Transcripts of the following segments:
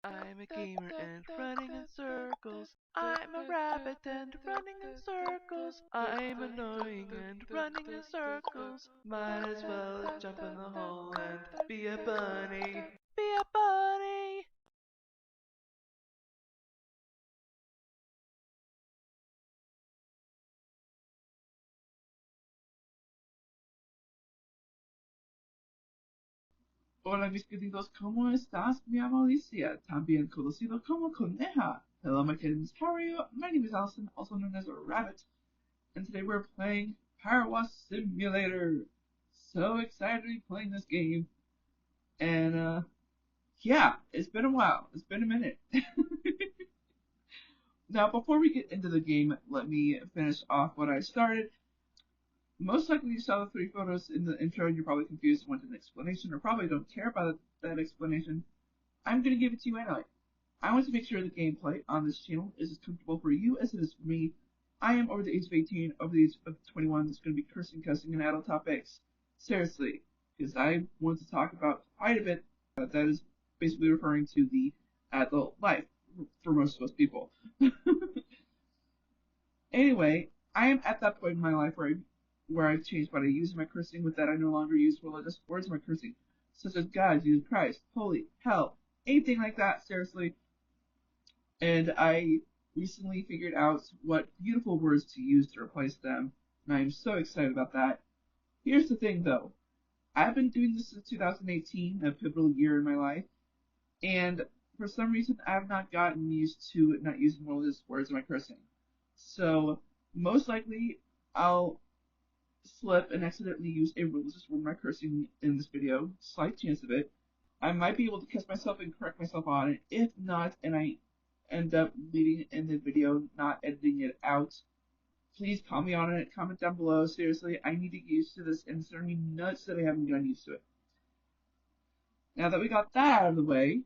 I'm a gamer and running in circles. I'm a rabbit and running in circles. I'm annoying and running in circles. Might as well jump in the hole and be a bunny. Be a bunny! Hola mis queridos, ¿cómo estás? Me llamo Alicia, también conocido como Coneja. Hello my kittens, how are you? My name is Allison, also known as a Rabbit, and today we're playing PowerWash Simulator. So excited to be playing this game, and yeah, it's been a while, it's been a minute. Now before we get into the game, let me finish off what I started. Most likely you saw the 3 photos in the intro and you're probably confused and want an explanation or probably don't care about that explanation. I'm going to give it to you anyway. I want to make sure the gameplay on this channel is as comfortable for you as it is for me. I am over the age of 18, over the age of 21. It's going to be cursing, cussing, and adult topics. Seriously, because I want to talk about quite a bit that is basically referring to the adult life for most of us people. Anyway, I am at that point in my life where I've changed what I use in my cursing. With that, I no longer use religious words in my cursing, such as God, Jesus Christ, holy, hell, anything like that, seriously. And I recently figured out what beautiful words to use to replace them, and I'm so excited about that. Here's the thing, though. I've been doing this since 2018, a pivotal year in my life, and for some reason, I've not gotten used to not using religious words in my cursing. So, most likely, I'll slip and accidentally use a religious word in my cursing in this video. Slight chance of it. I might be able to catch myself and correct myself on it. If not, and I end up leaving it in the video, not editing it out, please call me on it. Comment down below. Seriously, I need to get used to this, and it's driving me nuts that I haven't gotten used to it. Now that we got that out of the way,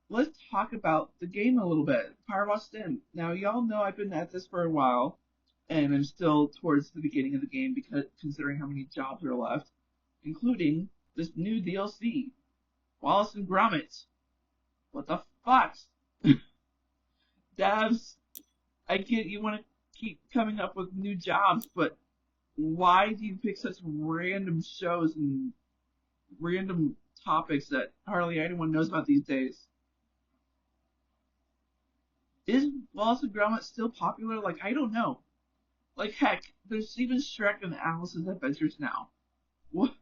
let's talk about the game a little bit. PowerWash Sim. Now, y'all know I've been at this for a while, and I'm still towards the beginning of the game because considering how many jobs are left, including this new DLC, Wallace and Gromit. What the fuck? Devs, I get you want to keep coming up with new jobs, but why do you pick such random shows and random topics that hardly anyone knows about these days? Is Wallace and Gromit still popular? Like, I don't know. Like, heck, there's even Shrek and Alice's Adventures now. What?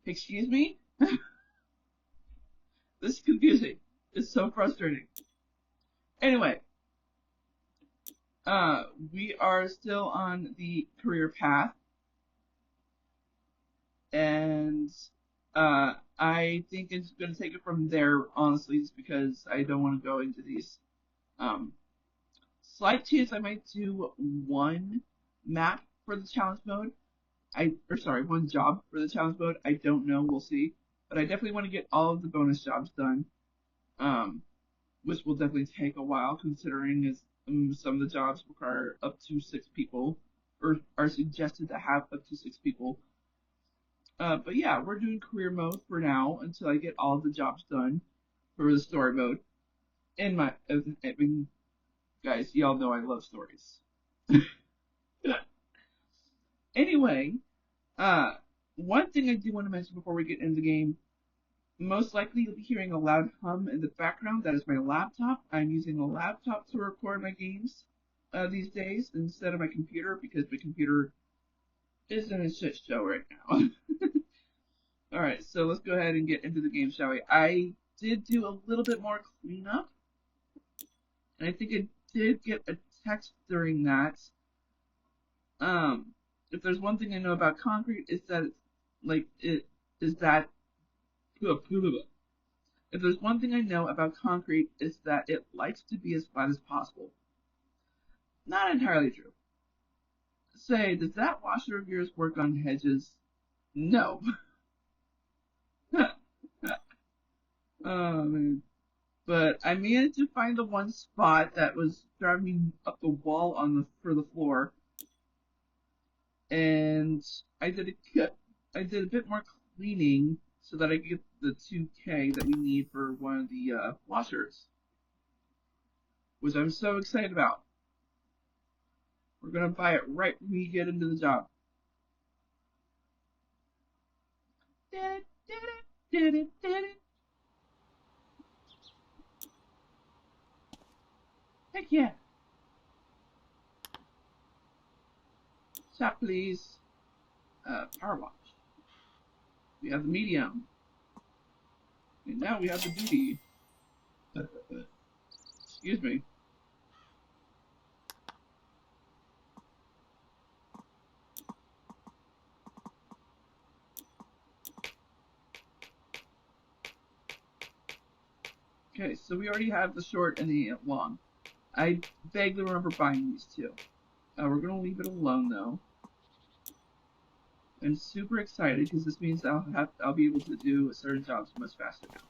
Excuse me? This is confusing. It's so frustrating. Anyway, we are still on the career path, and I think it's going to take it from there, honestly, just because I don't want to go into these. Slight chance I might do one map for the challenge mode. One job for the challenge mode. I don't know. We'll see. But I definitely want to get all of the bonus jobs done. Which will definitely take a while, considering as some of the jobs require up to 6 people, or are suggested to have up to 6 people. But yeah, we're doing career mode for now until I get all of the jobs done for the story mode. I mean, guys, y'all know I love stories. Anyway, one thing I do want to mention before we get into the game. Most likely you'll be hearing a loud hum in the background. That is my laptop. I'm using a laptop to record my games these days instead of my computer because my computer is in a shit show right now. Alright, so let's go ahead and get into the game, shall we? I did do a little bit more cleanup, and I think I did get a text during that. If there's one thing I know about concrete, it's that if there's one thing I know about concrete, it's that it likes to be as flat as possible. Not entirely true. Say, does that washer of yours work on hedges? No. Oh, man. But I managed to find the one spot that was driving me up the wall for the floor. And I did a bit more cleaning so that I could get the 2K that we need for one of the washers, which I'm so excited about. We're gonna buy it right when we get into the job. Heck yeah. Shop please. PowerWash. We have the medium. And now we have the duty. Excuse me. Okay, so we already have the short and the long. I vaguely remember buying these two. We're gonna leave it alone though. I'm super excited because this means I'll be able to do certain jobs much faster now.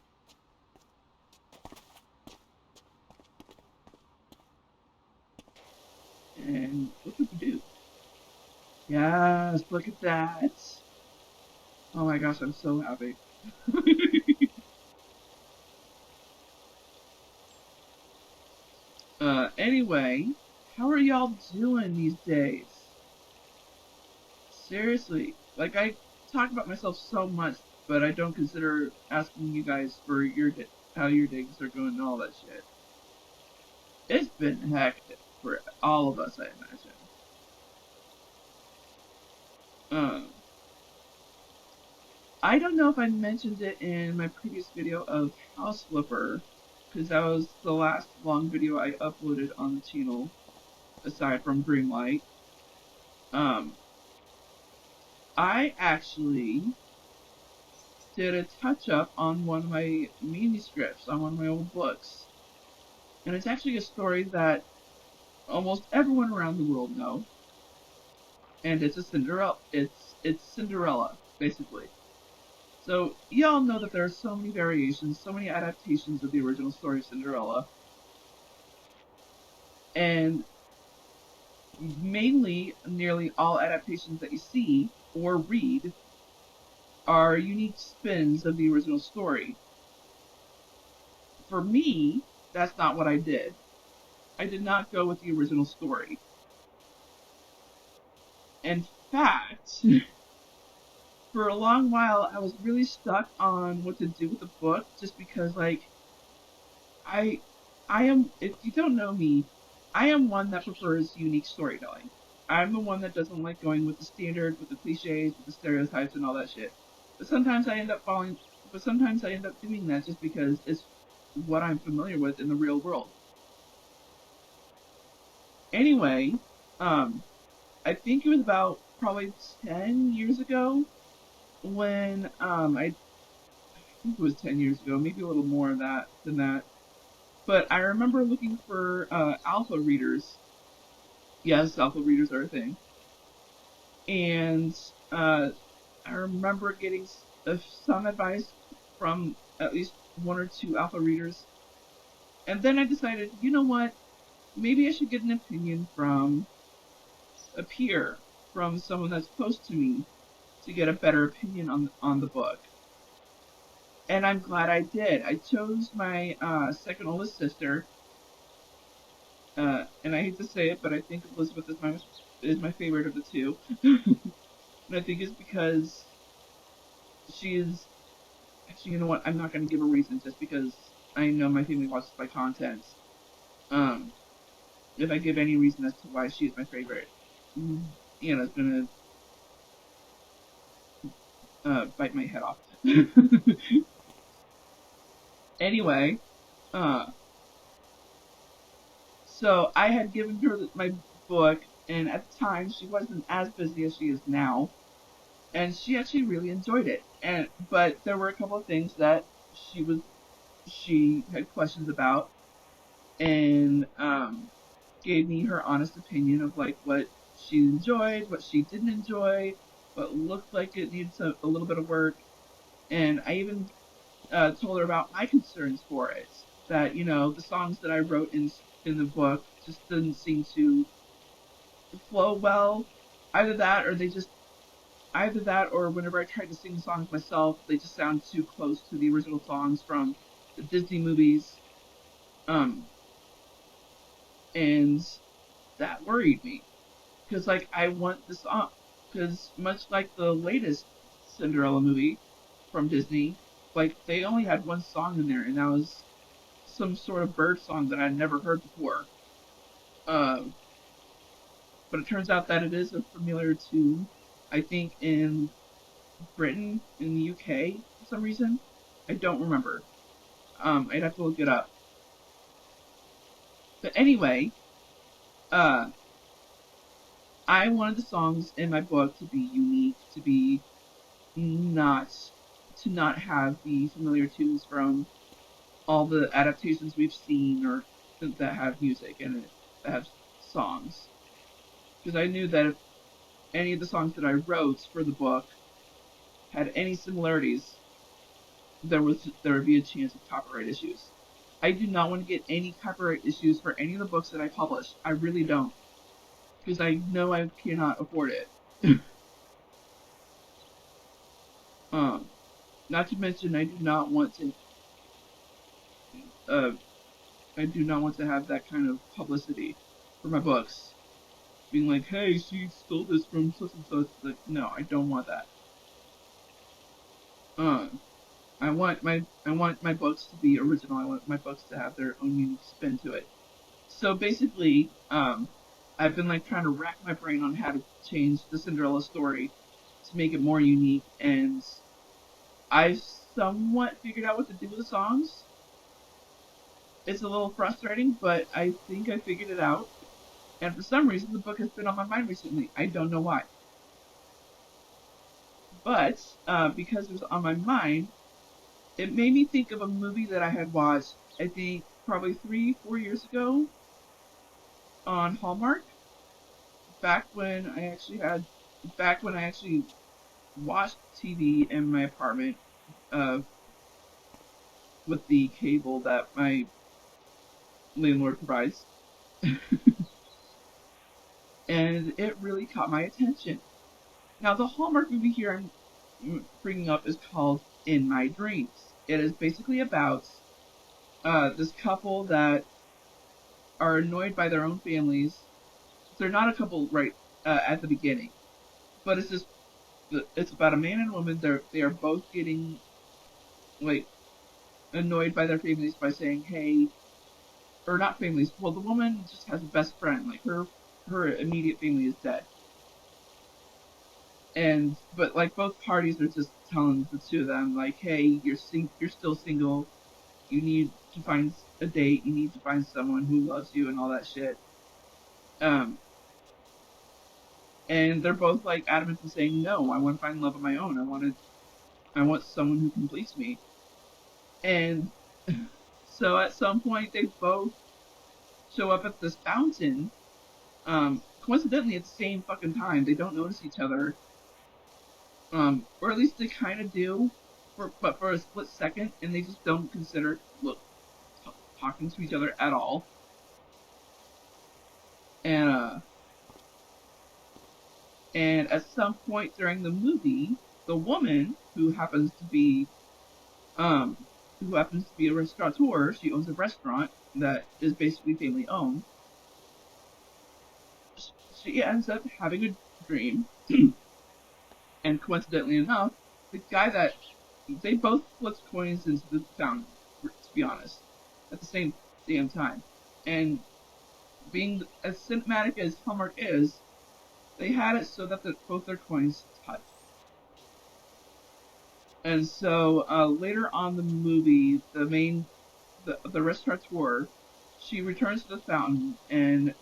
And what did we do? Yes, look at that. Oh my gosh, I'm so happy. Anyway, how are y'all doing these days? Seriously, like I talk about myself so much, but I don't consider asking you guys for how your days are going and all that shit. It's been hectic for all of us, I imagine. I don't know if I mentioned it in my previous video of House Flipper, because that was the last long video I uploaded on the channel, aside from Greenlight. I actually did a touch-up on one of my manuscripts, on one of my old books. And it's actually a story that almost everyone around the world know. And it's a Cinderella. It's Cinderella, basically. So, y'all know that there are so many variations, so many adaptations of the original story of Cinderella. And mainly, nearly all adaptations that you see or read are unique spins of the original story. For me, that's not what I did. I did not go with the original story. In fact, for a long while, I was really stuck on what to do with the book, just because, like, I am, if you don't know me, I am one that prefers unique storytelling. I'm the one that doesn't like going with the standard, with the cliches, with the stereotypes and all that shit. But sometimes I end up doing that just because it's what I'm familiar with in the real world. Anyway, I think it was about probably 10 years ago when, I think it was 10 years ago, maybe a little more than that. But I remember looking for alpha readers. Yes, alpha readers are a thing. And I remember getting some advice from at least one or two alpha readers. And then I decided, you know what? Maybe I should get an opinion from a peer, from someone that's close to me, to get a better opinion on the book. And I'm glad I did. I chose my second oldest sister, and I hate to say it, but I think Elizabeth is my favorite of the two. And I think it's because she is. Actually, you know what? I'm not going to give a reason, just because I know my family watches my content. If I give any reason as to why she is my favorite, it's gonna bite my head off. Anyway, so I had given her my book, and at the time she wasn't as busy as she is now, and she actually really enjoyed it. But there were a couple of things that she had questions about, and gave me her honest opinion of like what she enjoyed, what she didn't enjoy, what looked like it needs a little bit of work, and I even told her about my concerns for it. That the songs that I wrote in the book just didn't seem to flow well. Either that, or they just either that or whenever I tried to sing songs myself, they just sound too close to the original songs from the Disney movies. Um, and that worried me because like I want the song because much like the latest Cinderella movie from Disney, like they only had one song in there, and that was some sort of bird song that I'd never heard before. Uh, but it turns out that it is a familiar tune. I think in Britain, in the UK, for some reason. I don't remember. I'd have to look it up. But anyway, uh, I wanted the songs in my book to be unique, to be not to not have the familiar tunes from all the adaptations we've seen or that have music in it, that have songs. Because I knew that if any of the songs that I wrote for the book had any similarities, there would be a chance of copyright issues. I do not want to get any copyright issues for any of the books that I publish. I really don't, because I know I cannot afford it. um, Not to mention, uh, I do not want to have that kind of publicity for my books, being like, "Hey, she stole this from such and such." Like, no, I don't want that. Um, I want my books to be original. I want my books to have their own unique spin to it. So basically, I've been like trying to rack my brain on how to change the Cinderella story to make it more unique, and I somewhat figured out what to do with the songs. It's a little frustrating, but I think I figured it out. And for some reason, the book has been on my mind recently. I don't know why. But because it was on my mind, it made me think of a movie that I had watched, I think probably 3, 4 years ago on Hallmark. Back when I actually had, back when I actually watched TV in my apartment uh, with the cable that my landlord provides. And it really caught my attention. Now, the Hallmark movie here I'm bringing up is called In My Dreams. It is basically about this couple that are annoyed by their own families. They're not a couple right at the beginning, but it's about a man and a woman. They are both getting like annoyed by their families by saying, "Hey," or not families. Well, the woman just has a best friend. Like her immediate family is dead, and but like both parties are just telling the two of them like, "Hey, you're still single. You need to find a date. You need to find someone who loves you and all that shit." Um, and they're both like adamant in saying, "No, I want to find love on my own. I want someone who completes me." And so at some point they both show up at this fountain, coincidentally at the same fucking time. They don't notice each other, or at least they kind of do, but for a split second, and they just don't consider talking to each other at all. And and at some point during the movie, the woman um who happens to be a restaurateur, she owns a restaurant that is basically family owned. She ends up having a dream, and coincidentally enough, the guy that they both flipped coins into the fountain, to be honest, at the same damn time. And being as cinematic as Hallmark is, they had it so that both their coins touch. And so later on the movie, the restaurateur, she returns to the fountain and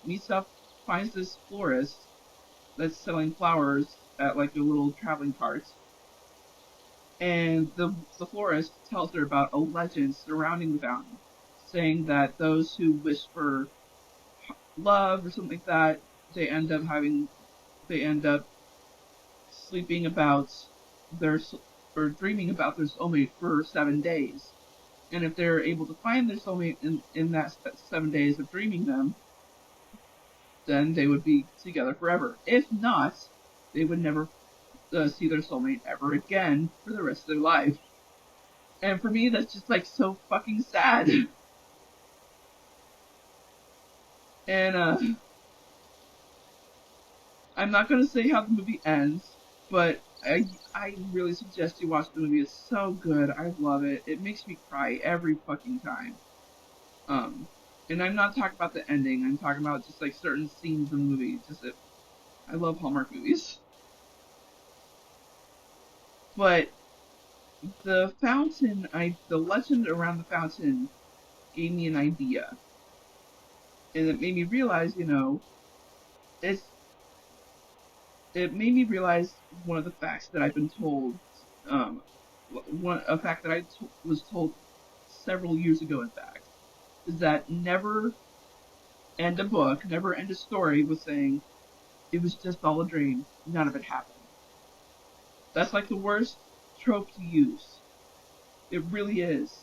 finds this florist that's selling flowers at like a little traveling cart. And the florist tells her about a legend surrounding the fountain, saying that those who wish for love or something like that, they end up having they end up sleeping about their or dreaming about their soulmate for 7 days. And if they're able to find their soulmate in that 7 days of dreaming them, then they would be together forever. If not, they would never see their soulmate ever again for the rest of their life. And for me, that's just like so fucking sad. And I'm not gonna say how the movie ends, but I really suggest you watch the movie. It's so good. I love it. It makes me cry every fucking time. And I'm not talking about the ending. I'm talking about just like certain scenes in the movie. I love Hallmark movies. But the fountain, the legend around the fountain gave me an idea, and it made me realize, it's it made me realize one of the facts that I've been told, a fact that was told several years ago, in fact, is that never end a book, never end a story with saying, it was just all a dream, none of it happened. That's like the worst trope to use. It really is.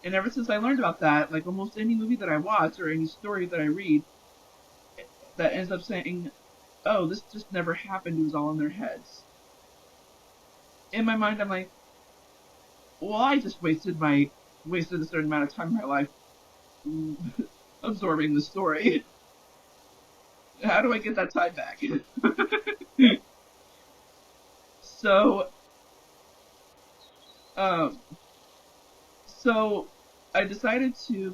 And ever since I learned about that, like almost any movie that I watch or any story that I read that ends up saying, oh, this just never happened, it was all in their heads. In my mind, I'm like, well, I just wasted a certain amount of time in my life absorbing the story. How do I get that time back? So, um, so I decided to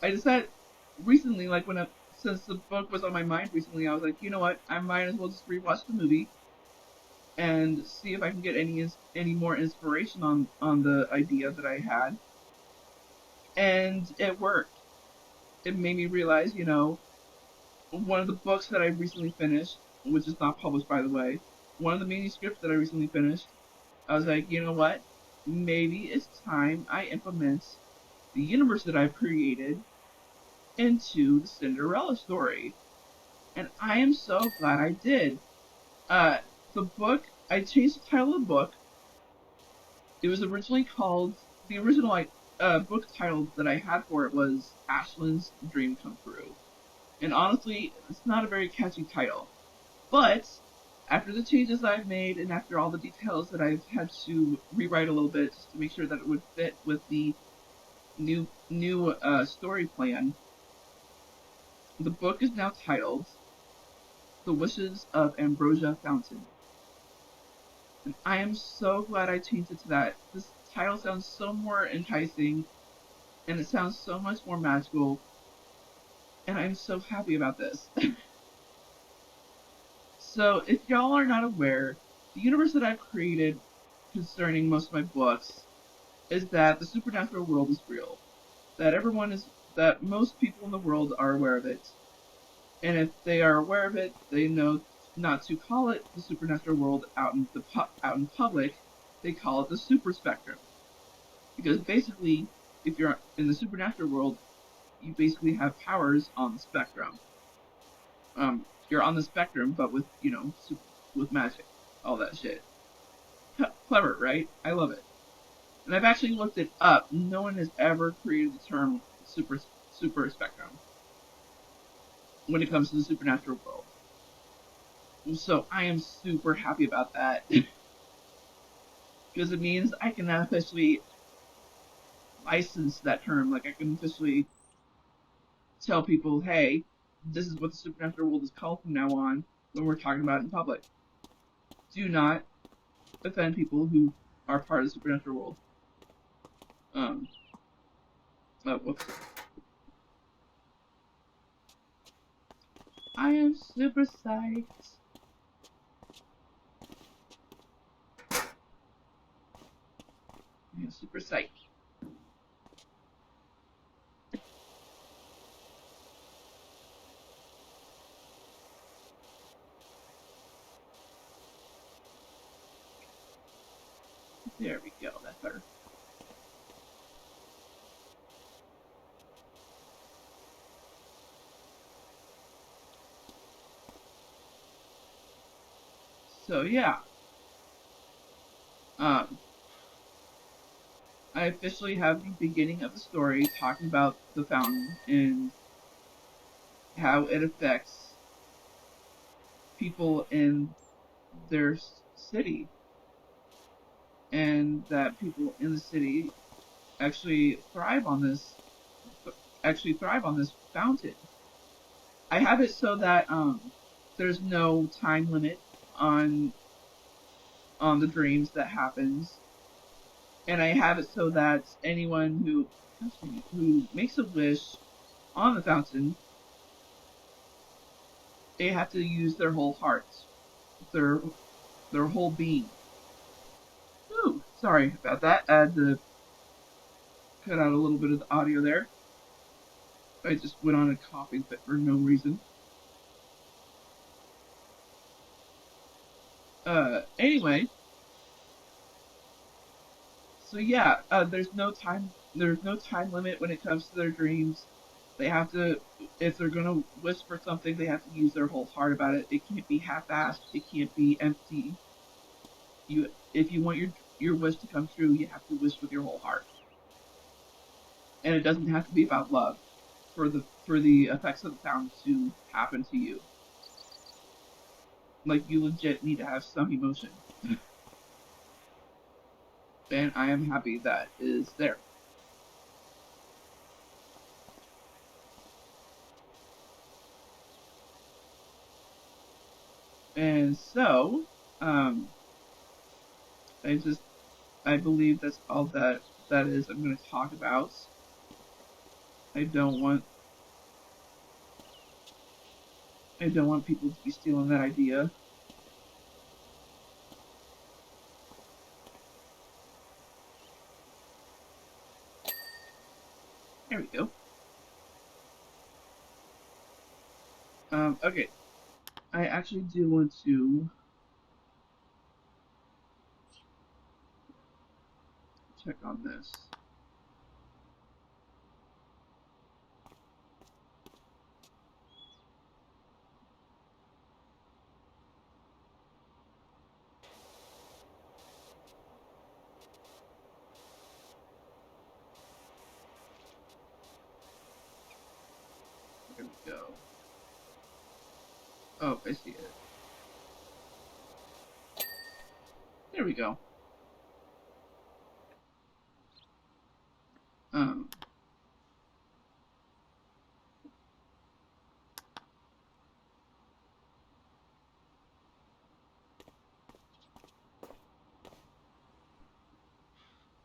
I decided recently, like since the book was on my mind recently, I was like, you know what, I might as well just rewatch the movie and see if I can get any more inspiration on the idea that I had. And it worked. It made me realize, one of the books that I recently finished, which is not published by the way, one of the manuscripts that I recently finished, I was like, you know what? Maybe it's time I implement the universe that I've created into the Cinderella story. And I am so glad I did. The book, I changed the title of the book. It was originally called, the original book title that I had for it was Ashlyn's Dream Come True. And honestly, it's not a very catchy title. But after the changes I've made and after all the details that I've had to rewrite a little bit just to make sure that it would fit with the new story plan, the book is now titled The Wishes of Ambrosia Fountain. And I am so glad I changed it to that. This title sounds so more enticing and it sounds so much more magical. And I'm so happy about this. So, if y'all are not aware, the universe that I've created concerning most of my books is that the supernatural world is real. That most people in the world are aware of it. And if they are aware of it, they know not to call it the supernatural world out in public. They call it the super spectrum. Because basically, if you're in the supernatural world, you basically have powers on the spectrum. You're on the spectrum, but with, with magic. All that shit. Clever, right? I love it. And I've actually looked it up. No one has ever created the term super spectrum when it comes to the supernatural world. So I am super happy about that. Because it means I can now officially license that term. Like, I can officially tell people, hey, this is what the supernatural world is called from now on when we're talking about it in public. Do not offend people who are part of the supernatural world. Whoops. I am super psyched. I am super psyched. There we go, that's better. So yeah. I officially have the beginning of the story talking about the fountain and how it affects people in their city, and that people in the city actually thrive on this fountain. I have it so that there's no time limit on the dreams that happens, and I have it so that anyone who makes a wish on the fountain, they have to use their whole heart, their whole being. Ooh, sorry about that. I had to cut out a little bit of the audio there. I just went on a coughing fit for no reason. Anyway, so yeah, there's no time limit when it comes to their dreams. They have to, if they're gonna wish for something, they have to use their whole heart about it. It can't be half-assed. It can't be empty. If you want your wish to come true, you have to wish with your whole heart. And it doesn't have to be about love for the effects of the fountain to happen to you. Like, you legit need to have some emotion. And I am happy that is there. And so, I believe that's all that is I'm going to talk about. I don't want people to be stealing that idea. There we go. Okay. I actually do want to check on this. There we go. Oh, I see it. There we go.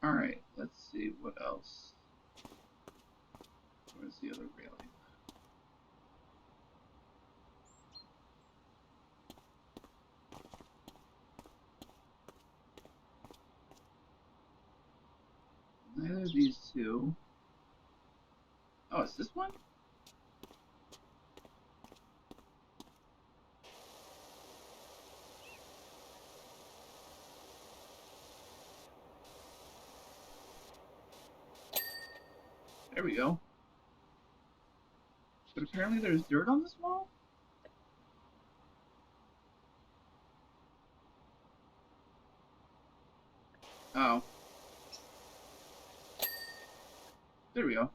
Alright, let's see what else. Where's the other railing? Neither of these two. Oh, it's this one? There we go. But apparently there's dirt on this wall? Oh. There we go.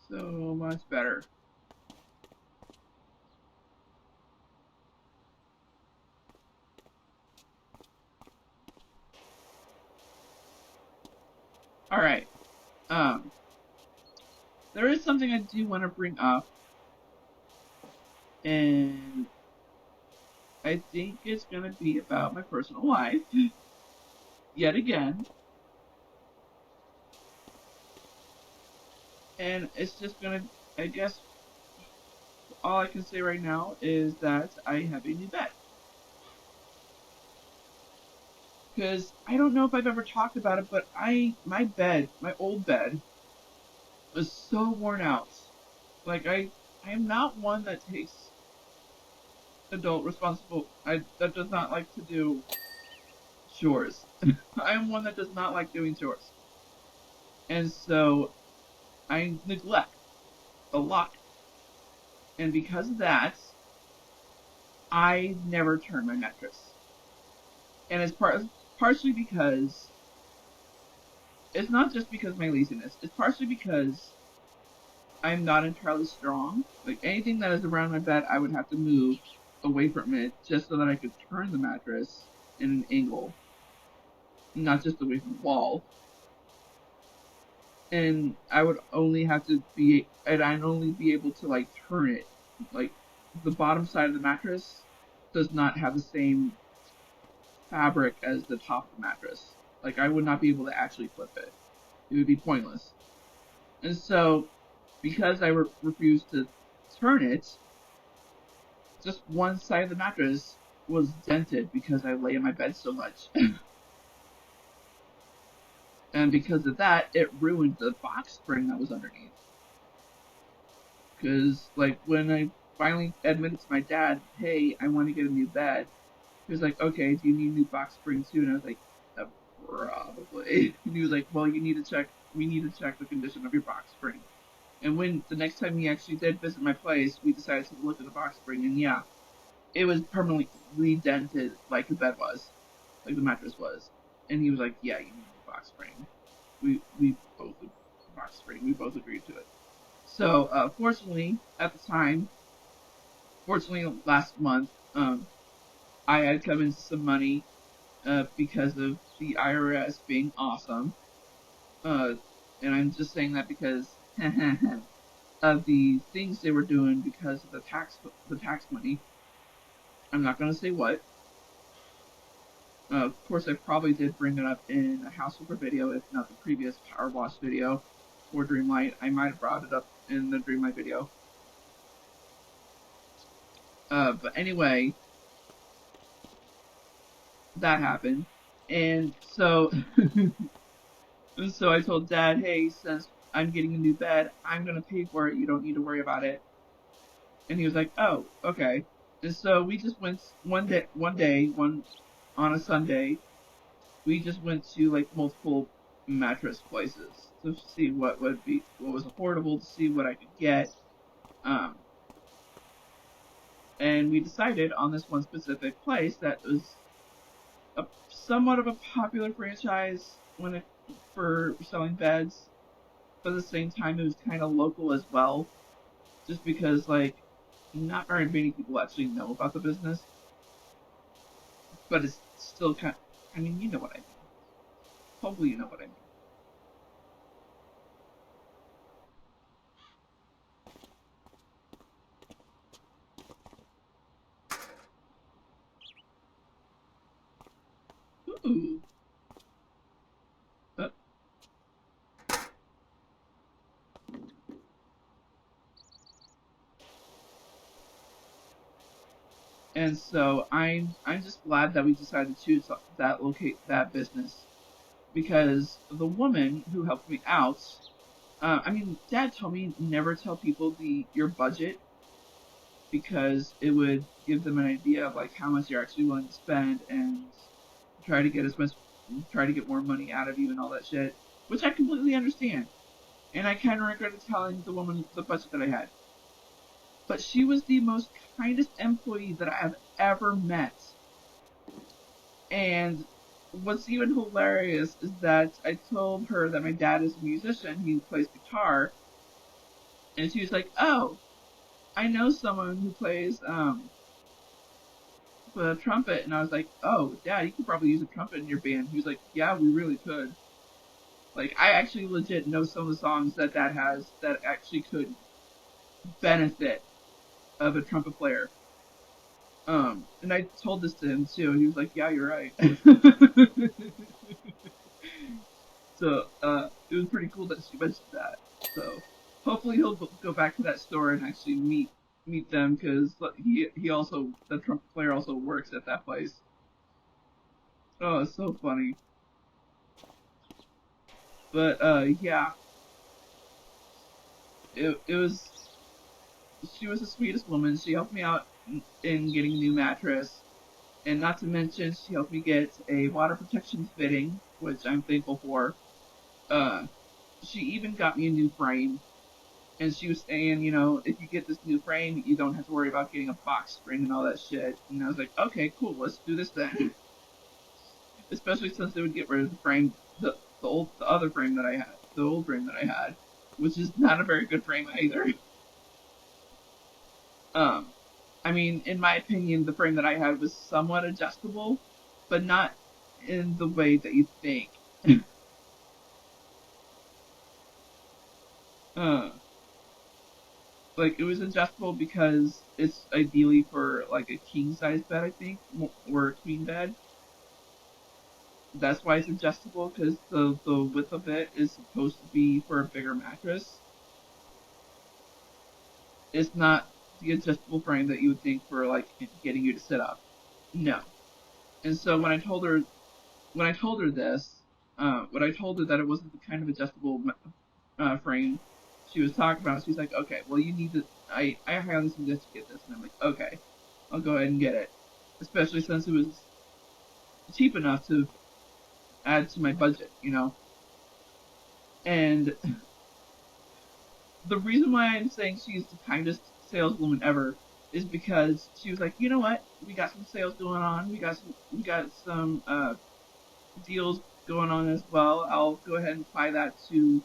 So much better. Alright. There is something I do want to bring up. And I think it's going to be about my personal life. Yet again. And it's just going to, I guess, all I can say right now is that I have a new bed. Because I don't know if I've ever talked about it, but my old bed, was so worn out. Like, I am not one that takes adult responsible, that does not like to do chores. I am one that does not like doing chores. And so, I neglect a lot. And because of that, I never turn my mattress. And it's partially because it's not just because of my laziness. It's partially because I'm not entirely strong. Like anything that is around my bed, I would have to move away from it just so that I could turn the mattress in an angle, not just away from the wall. And I would only have to be, and I'd only be able to like turn it. Like the bottom side of the mattress does not have the same fabric as the top of the mattress. Like I would not be able to actually flip it. It would be pointless. And so, because I refused to turn it, just one side of the mattress was dented because I lay in my bed so much. And because of that, it ruined the box spring that was underneath. Because, like, when I finally admitted to my dad, hey, I want to get a new bed, he was like, okay, do you need a new box spring too? And I was like, probably. And he was like, well, we need to check the condition of your box spring. And when the next time he actually did visit my place, we decided to look at the box spring, and yeah, it was permanently dented like the bed was, like the mattress was. And he was like, yeah, you need a box spring. We both box spring. We both agreed to it. So fortunately, at the time, last month, I had come into some money because of the IRS being awesome. And I'm just saying that because of the things they were doing because of the tax money. I'm not gonna say what. Of course, I probably did bring it up in a Householder video, if not the previous PowerWash video for Dreamlight. I might have brought it up in the Dreamlight video. But anyway, that happened. And so, so I told Dad, hey, since I'm getting a new bed, I'm gonna pay for it. You don't need to worry about it. And he was like, oh, okay. And so we just went on a Sunday, we just went to like multiple mattress places to see what was affordable, to see what I could get. And we decided on this one specific place that was somewhat of a popular franchise for selling beds, but at the same time it was kind of local as well, just because like not very many people actually know about the business, but it's still kind of, I mean, you know what I mean. Hopefully you know what I mean. Ooh. Uh, and so I'm just glad that we decided to choose that business, because the woman who helped me out, I mean, Dad told me never tell people your budget, because it would give them an idea of like how much you're actually willing to spend, and try to get try to get more money out of you and all that shit, which I completely understand. And I kind of regretted telling the woman the budget that I had. But she was the most kindest employee that I have ever met. And what's even hilarious is that I told her that my dad is a musician, he plays guitar, and she was like, oh, I know someone who plays the trumpet. And I was like, oh, Dad, you could probably use a trumpet in your band. He was like, yeah, we really could. Like, I actually legit know some of the songs that Dad has that actually could benefit of a trumpet player. And I told this to him too. He was like, yeah, you're right. So, it was pretty cool that she mentioned that. So, hopefully he'll go back to that store and actually meet them, because he also, the trumpet player, also works at that place. Oh, it's so funny. But yeah, it was, she was the sweetest woman. She helped me out in getting a new mattress, and not to mention she helped me get a water protection fitting, which I'm thankful for. Uh, she even got me a new frame, and she was saying, you know, if you get this new frame, you don't have to worry about getting a box spring and all that shit. And I was like, okay, cool, let's do this then. especially since they would get rid of the frame, the other frame that I had, the old frame that I had, which is not a very good frame either. Um, I mean, in my opinion, the frame that I had was somewhat adjustable, but not in the way that you think. uh, like it was adjustable because it's ideally for like a king size bed, I think, or a queen bed. That's why it's adjustable because the width of it is supposed to be for a bigger mattress. It's not the adjustable frame that you would think for like getting you to sit up. No. And so when I told her this, when I told her that it wasn't the kind of adjustable frame she was talking about, she's like, okay, well you need to. I highly suggest you get this, and I'm like, okay, I'll go ahead and get it, especially since it was cheap enough to add to my budget, you know. And the reason why I'm saying she's the kindest saleswoman ever is because she was like, you know what, we got some sales going on, we got some deals going on as well. I'll go ahead and apply that to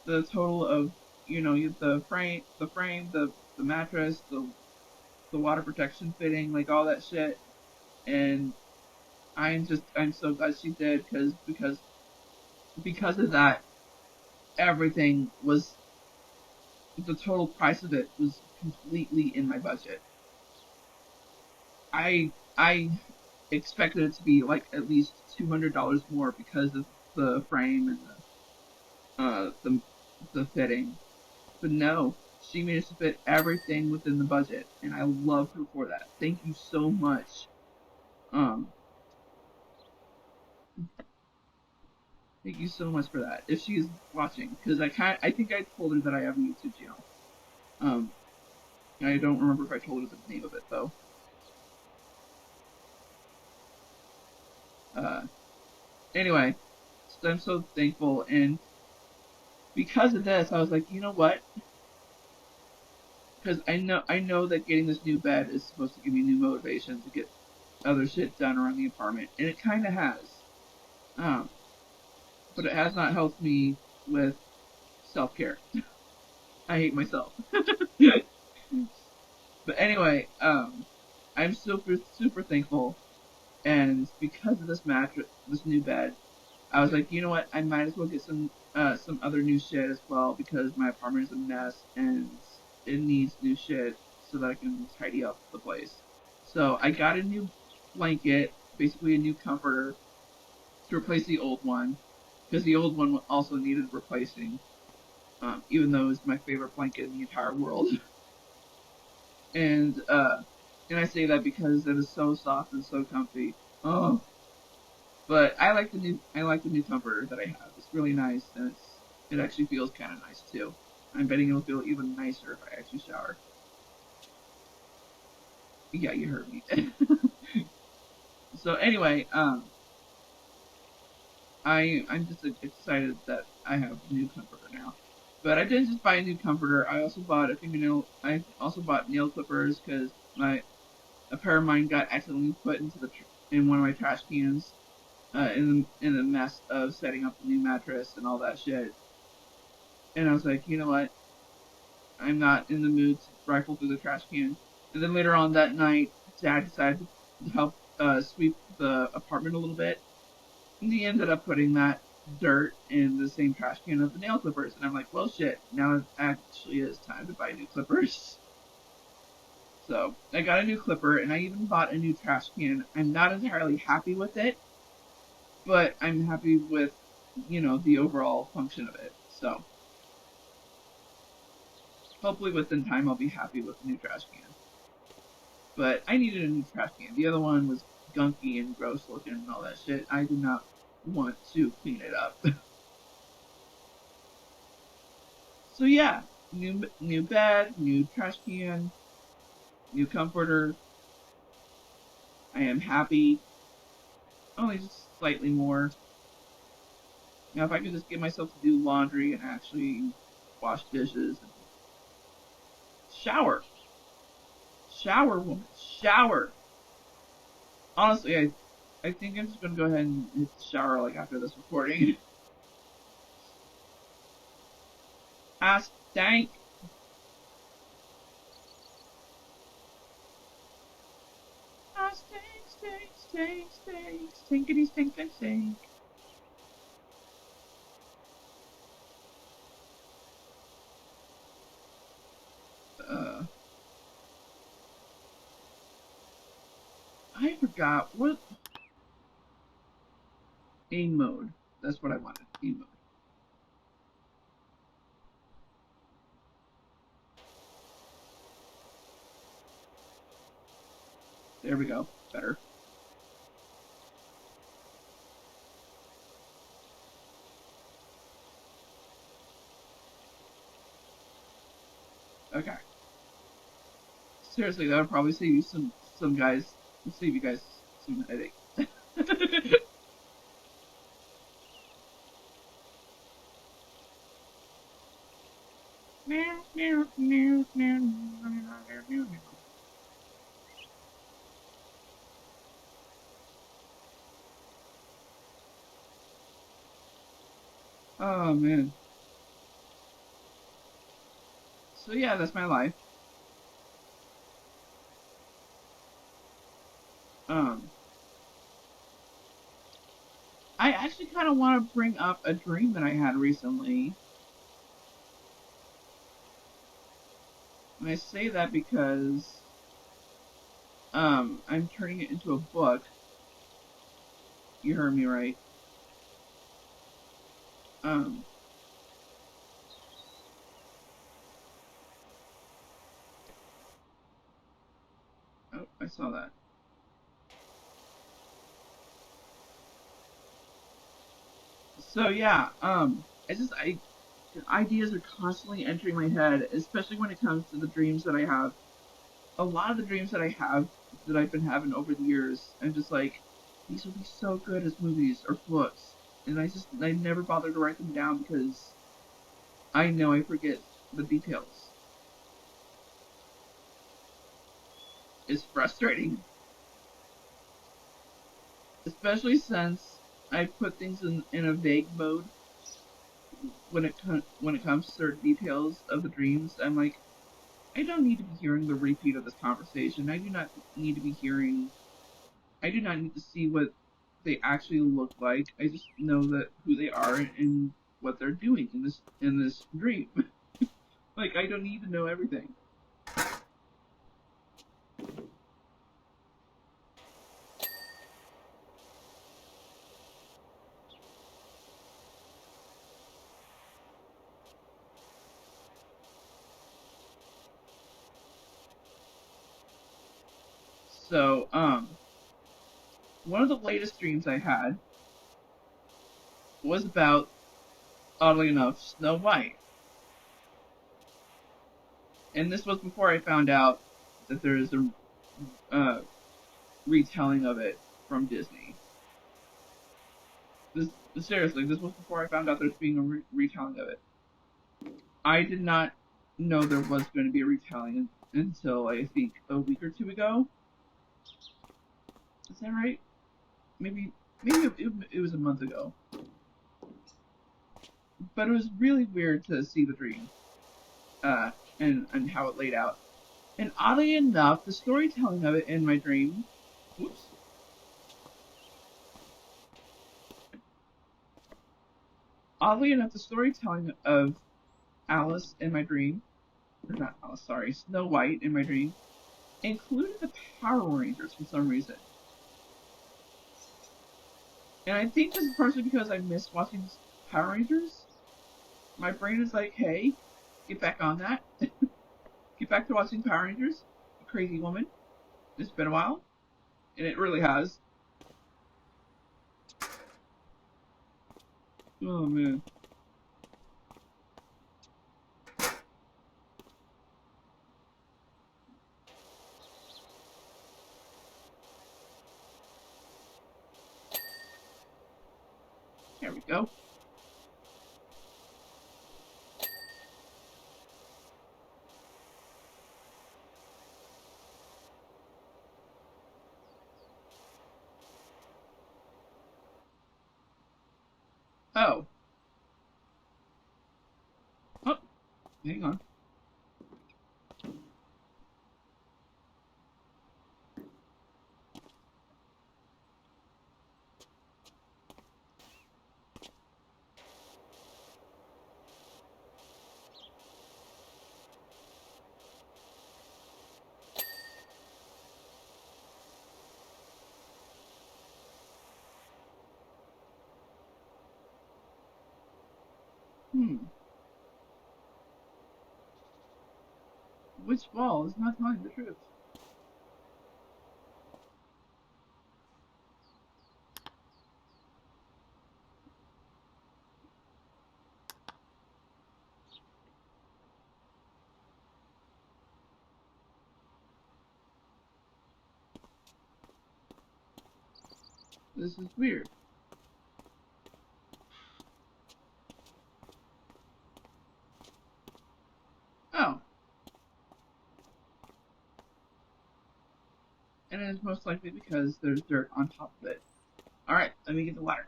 the total of the mattress, the water protection fitting, like all that shit. And I'm so glad she did because of that, everything was the total price of it was completely in my budget. I expected it to be like at least $200 more because of the frame and the fitting. But no, she managed to fit everything within the budget, and I love her for that. Thank you so much. Um, Thank you so much for that. If she's watching, because I think I told her that I have a YouTube channel. Um, I don't remember if I told her the name of it though. Uh, anyway, so I'm so thankful, and because of this, I was like, you know what? Because I know that getting this new bed is supposed to give me new motivation to get other shit done around the apartment, and it kind of has. Um, but it has not helped me with self care. I hate myself. But anyway, I'm super thankful, and because of this mattress, this new bed, I was like, you know what? I might as well get some other new shit as well because my apartment is a mess and it needs new shit so that I can tidy up the place. So I got a new blanket, basically a new comforter to replace the old one because the old one also needed replacing, even though it's my favorite blanket in the entire world. and and I say that because it is so soft and so comfy. Oh, but I like the new comforter that I have. It's really nice, and it actually feels kind of nice too. I'm betting it'll feel even nicer if I actually shower. Yeah, you heard me. So anyway, I'm just excited that I have a new comforter now. But I didn't just buy a new comforter. I also bought nail clippers because my a pair of mine got accidentally put into in one of my trash cans. In the mess of setting up the new mattress and all that shit. And I was like, you know what? I'm not in the mood to rifle through the trash can. And then later on that night, Dad decided to help sweep the apartment a little bit. And he ended up putting that dirt in the same trash can of the nail clippers. And I'm like, well, shit. Now it actually is time to buy new clippers. So I got a new clipper, and I even bought a new trash can. I'm not entirely happy with it, but I'm happy with, the overall function of it. So hopefully within time I'll be happy with the new trash can. But I needed a new trash can. The other one was gunky and gross looking and all that shit. I did not want to clean it up. So yeah, new bed, new trash can, new comforter. I am happy. Only just slightly more. Now if I could just get myself to do laundry and actually wash dishes and shower. Shower, woman. Shower. Honestly, I think I'm just gonna go ahead and hit the shower like after this recording. Ah, stank! Ah, stink, stink, stink, stink, stinkity, stink, stink, stink. I forgot what aim mode. That's what I wanted. Aim mode. There we go. Better. Okay. Seriously, that would probably save you some guys. Save you guys some headache. Oh man. So yeah, that's my life. Um, I actually kind of want to bring up a dream that I had recently. And I say that because I'm turning it into a book. You heard me right. Um, oh, I saw that. So yeah, I ideas are constantly entering my head, especially when it comes to the dreams that I have. A lot of the dreams that I have that I've been having over the years, I'm just like, these would be so good as movies or books, and I never bother to write them down because I know I forget the details. It's frustrating, especially since I put things in a vague mode when it comes to certain details of the dreams. I'm like, I don't need to be hearing the repeat of this conversation. I do not need to be hearing. I do not need to see what they actually look like. I just know that who they are and what they're doing in this dream. Like I don't need to know everything. So, one of the latest dreams I had was about, oddly enough, Snow White. And this was before I found out that there is a uh, retelling of it from Disney. This seriously, this was before I found out there's being a retelling of it. I did not know there was going to be a retelling until I think a week or two ago. Is that right? Maybe it was a month ago. But it was really weird to see the dream, uh, and how it laid out. And oddly enough, the storytelling of it in my dream, whoops. Oddly enough, the storytelling of Alice in my dream, or not Alice, sorry, Snow White in my dream, included the Power Rangers for some reason. And I think this is partially because I missed watching Power Rangers. My brain is like, hey, get back on that. Get back to watching Power Rangers, you crazy woman. It's been a while. And it really has. Oh, man. There we go. Oh. Oh, hang on. Which wall is not telling the truth? This is weird. Oh. And it's most likely because there's dirt on top of it. Alright, let me get the ladder.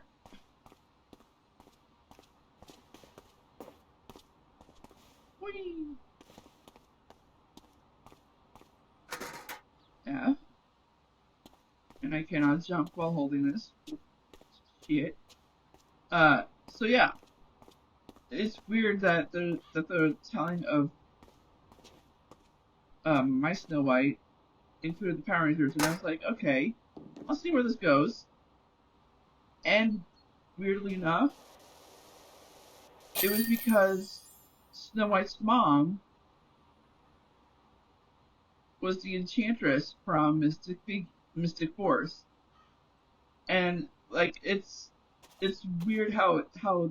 Whee! F. And I cannot jump while holding this. Shit. So yeah. It's weird that the telling of my Snow White included the Power Rangers, and I was like, okay, I'll see where this goes. And weirdly enough, it was because Snow White's mom was the Enchantress from Mystic Force, and like it's weird how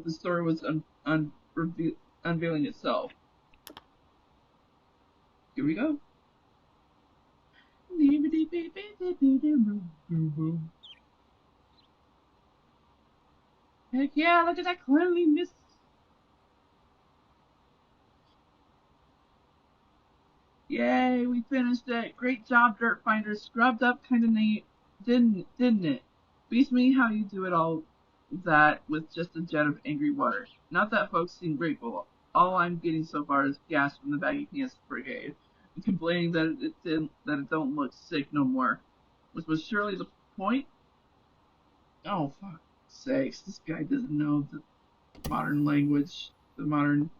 the story was unveiling itself. Here we go. Heck yeah, look at that cleanliness. Yay, we finished it. Great job, Dirt Finder. Scrubbed up kinda neat. Didn't it? Beats me how you do it all that with just a jet of angry water. Not that folks seem grateful. All I'm getting so far is gas from the baggy pants brigade, and complaining that it don't look sick no more. Which was surely the point? Oh, fuck sakes. This guy doesn't know the modern language. The modern...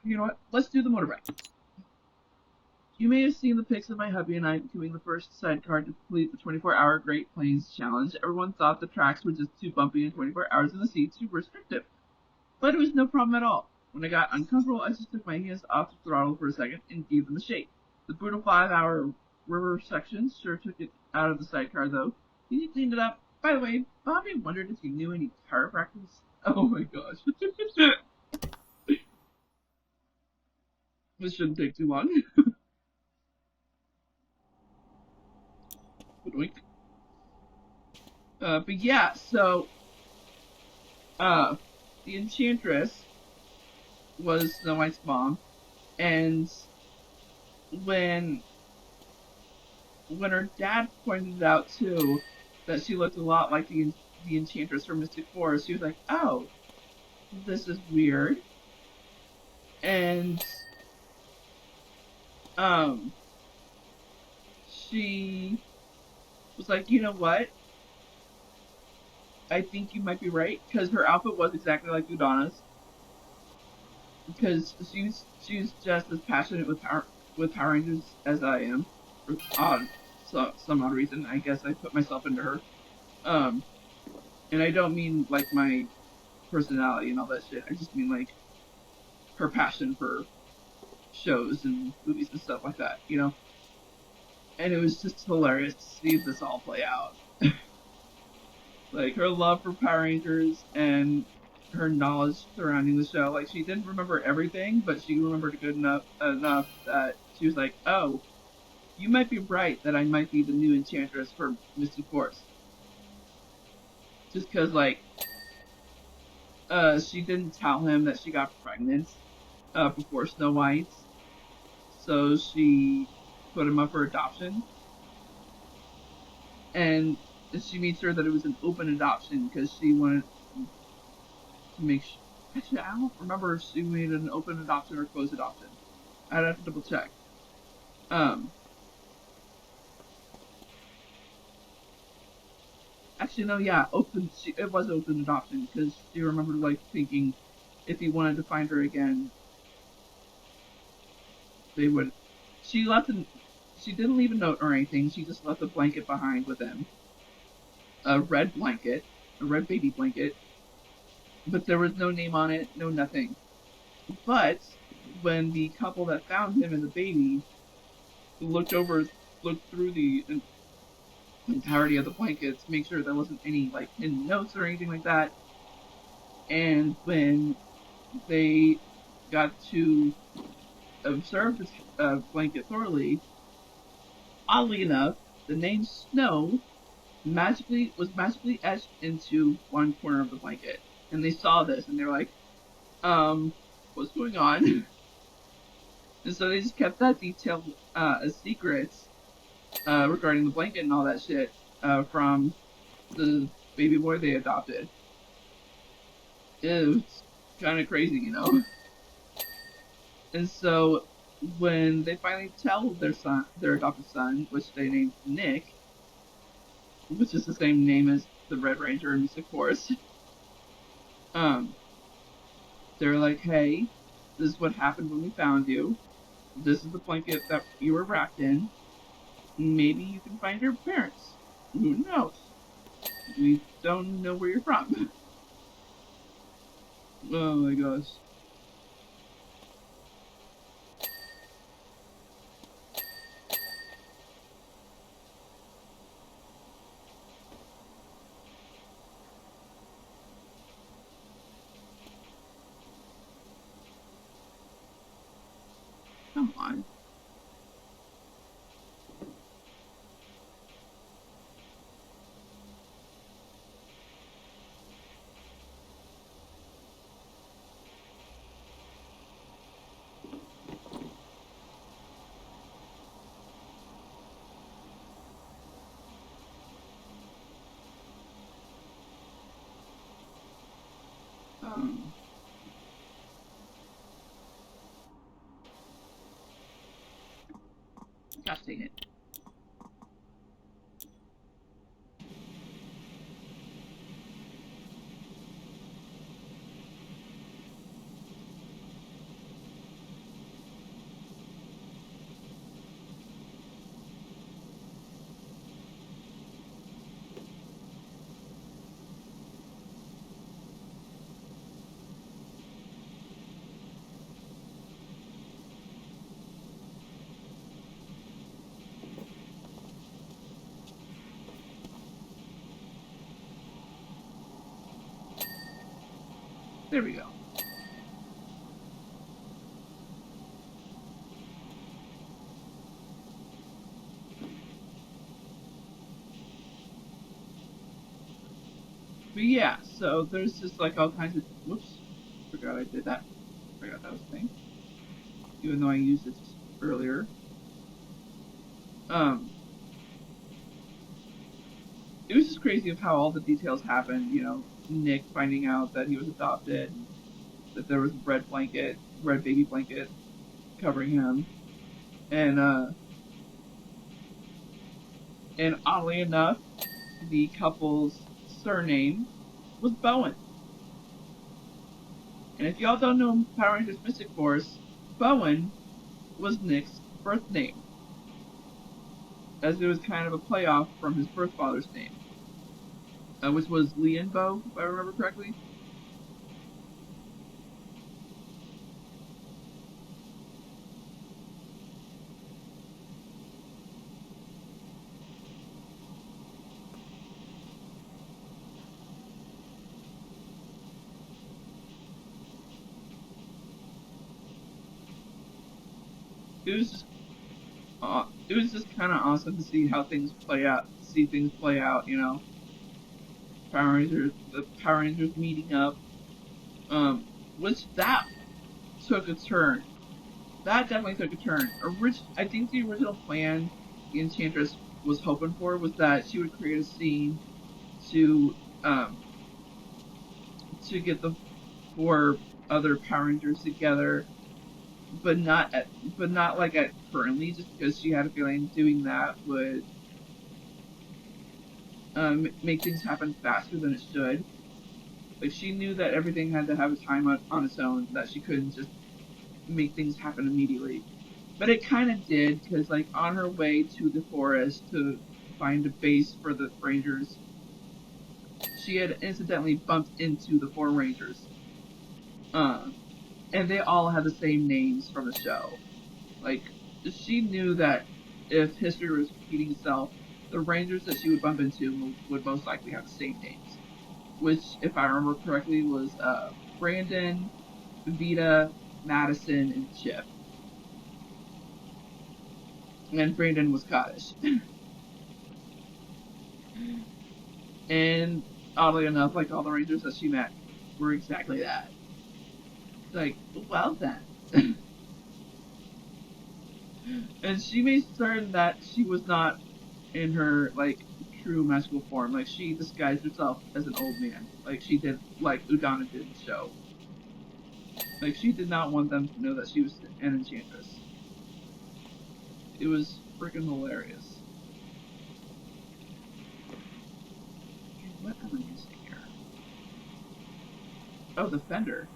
You know what? Let's do the motorbike. You may have seen the pics of my hubby and I becoming the first sidecar to complete the 24-hour Great Plains Challenge. Everyone thought the tracks were just too bumpy and 24 hours in the seat too restrictive. But it was no problem at all. When I got uncomfortable, I just took my hands off the throttle for a second and gave them a shake. The brutal 5-hour river section sure took it out of the sidecar, though. He cleaned it up. By the way, Bobby wondered if you knew any chiropractors. Oh my gosh. This shouldn't take too long. But yeah, so, the Enchantress was Snow White's mom, and when her dad pointed out too that she looked a lot like the Enchantress from Mystic Forest, she was like, oh, this is weird. And, she was like, you know what? I think you might be right, because her outfit was exactly like Udana's. Because she's just as passionate with Power Rangers as I am. For some odd reason, I guess I put myself into her. And I don't mean like my personality and all that shit. I just mean like her passion for shows and movies and stuff like that, you know? And it was just hilarious to see this all play out. Like, her love for Power Rangers and her knowledge surrounding the show. Like, she didn't remember everything, but she remembered good enough that she was like, oh, you might be right that I might be the new Enchantress for Mystic Force. Just because, like, she didn't tell him that she got pregnant before Snow White. So she put him up for adoption. And she made sure that it was an open adoption because she to make sure. Actually, I don't remember if she made an open adoption or closed adoption. I'd have to double check. Actually, no, yeah, open. It was open adoption because she remembered like thinking if he wanted to find her again, they would. She left an. She didn't leave a note or anything. She just left a blanket behind with him, a red blanket, a red baby blanket, but there was no name on it, no nothing. But when the couple that found him as a baby looked through the entirety of the blanket to make sure there wasn't any like hidden notes or anything like that, and when they got to observe this blanket thoroughly, oddly enough, the name Snow was magically etched into one corner of the blanket. And they saw this and they're like, what's going on? And so they just kept that detail a secret regarding the blanket and all that shit from the baby boy they adopted. It was kind of crazy, you know? And so when they finally tell their adopted son, which they named Nick, which is the same name as the Red Ranger in Mystic Forest, they're like, hey, this is what happened when we found you. This is the blanket that you were wrapped in. Maybe you can find your parents. Who knows? We don't know where you're from. Oh my gosh. Come on. Gosh dang it. There we go. But yeah, so there's just like all kinds of. Whoops. Forgot I did that. Forgot that was a thing. Even though I used it earlier. It was just crazy of how all the details happened. You know, Nick finding out that he was adopted, that there was a red baby blanket covering him, and oddly enough, the couple's surname was Bowen. And if y'all don't know Power Rangers Mystic Force, Bowen was Nick's birth name, as it was kind of a playoff from his birth father's name, which was Lian Bo, if I remember correctly. It was just kind of awesome to see how things play out. See things play out, you know. The Power Rangers meeting up, which that took a turn. That definitely took a turn. I think the original plan the Enchantress was hoping for was that she would create a scene to to get the 4 other Power Rangers together, but not like at currently, just because she had a feeling doing that would make things happen faster than it should. Like, she knew that everything had to have a time on its own, that she couldn't just make things happen immediately. But it kind of did, because, like, on her way to the forest to find a base for the Rangers, she had incidentally bumped into the 4 Rangers. And they all had the same names from the show. Like, she knew that if history was repeating itself, the Rangers that she would bump into would most likely have the same names. Which, if I remember correctly, was Brandon, Vita, Madison, and Chip. And Brandon was Scottish. And oddly enough, like, all the Rangers that she met were exactly that. Like, well then. And she made certain that she was not in her, like, true magical form. Like, she disguised herself as an old man. Like, she did, like Udana did in the show. Like, she did not want them to know that she was an enchantress. It was freaking hilarious. What am I using here? Oh, the fender.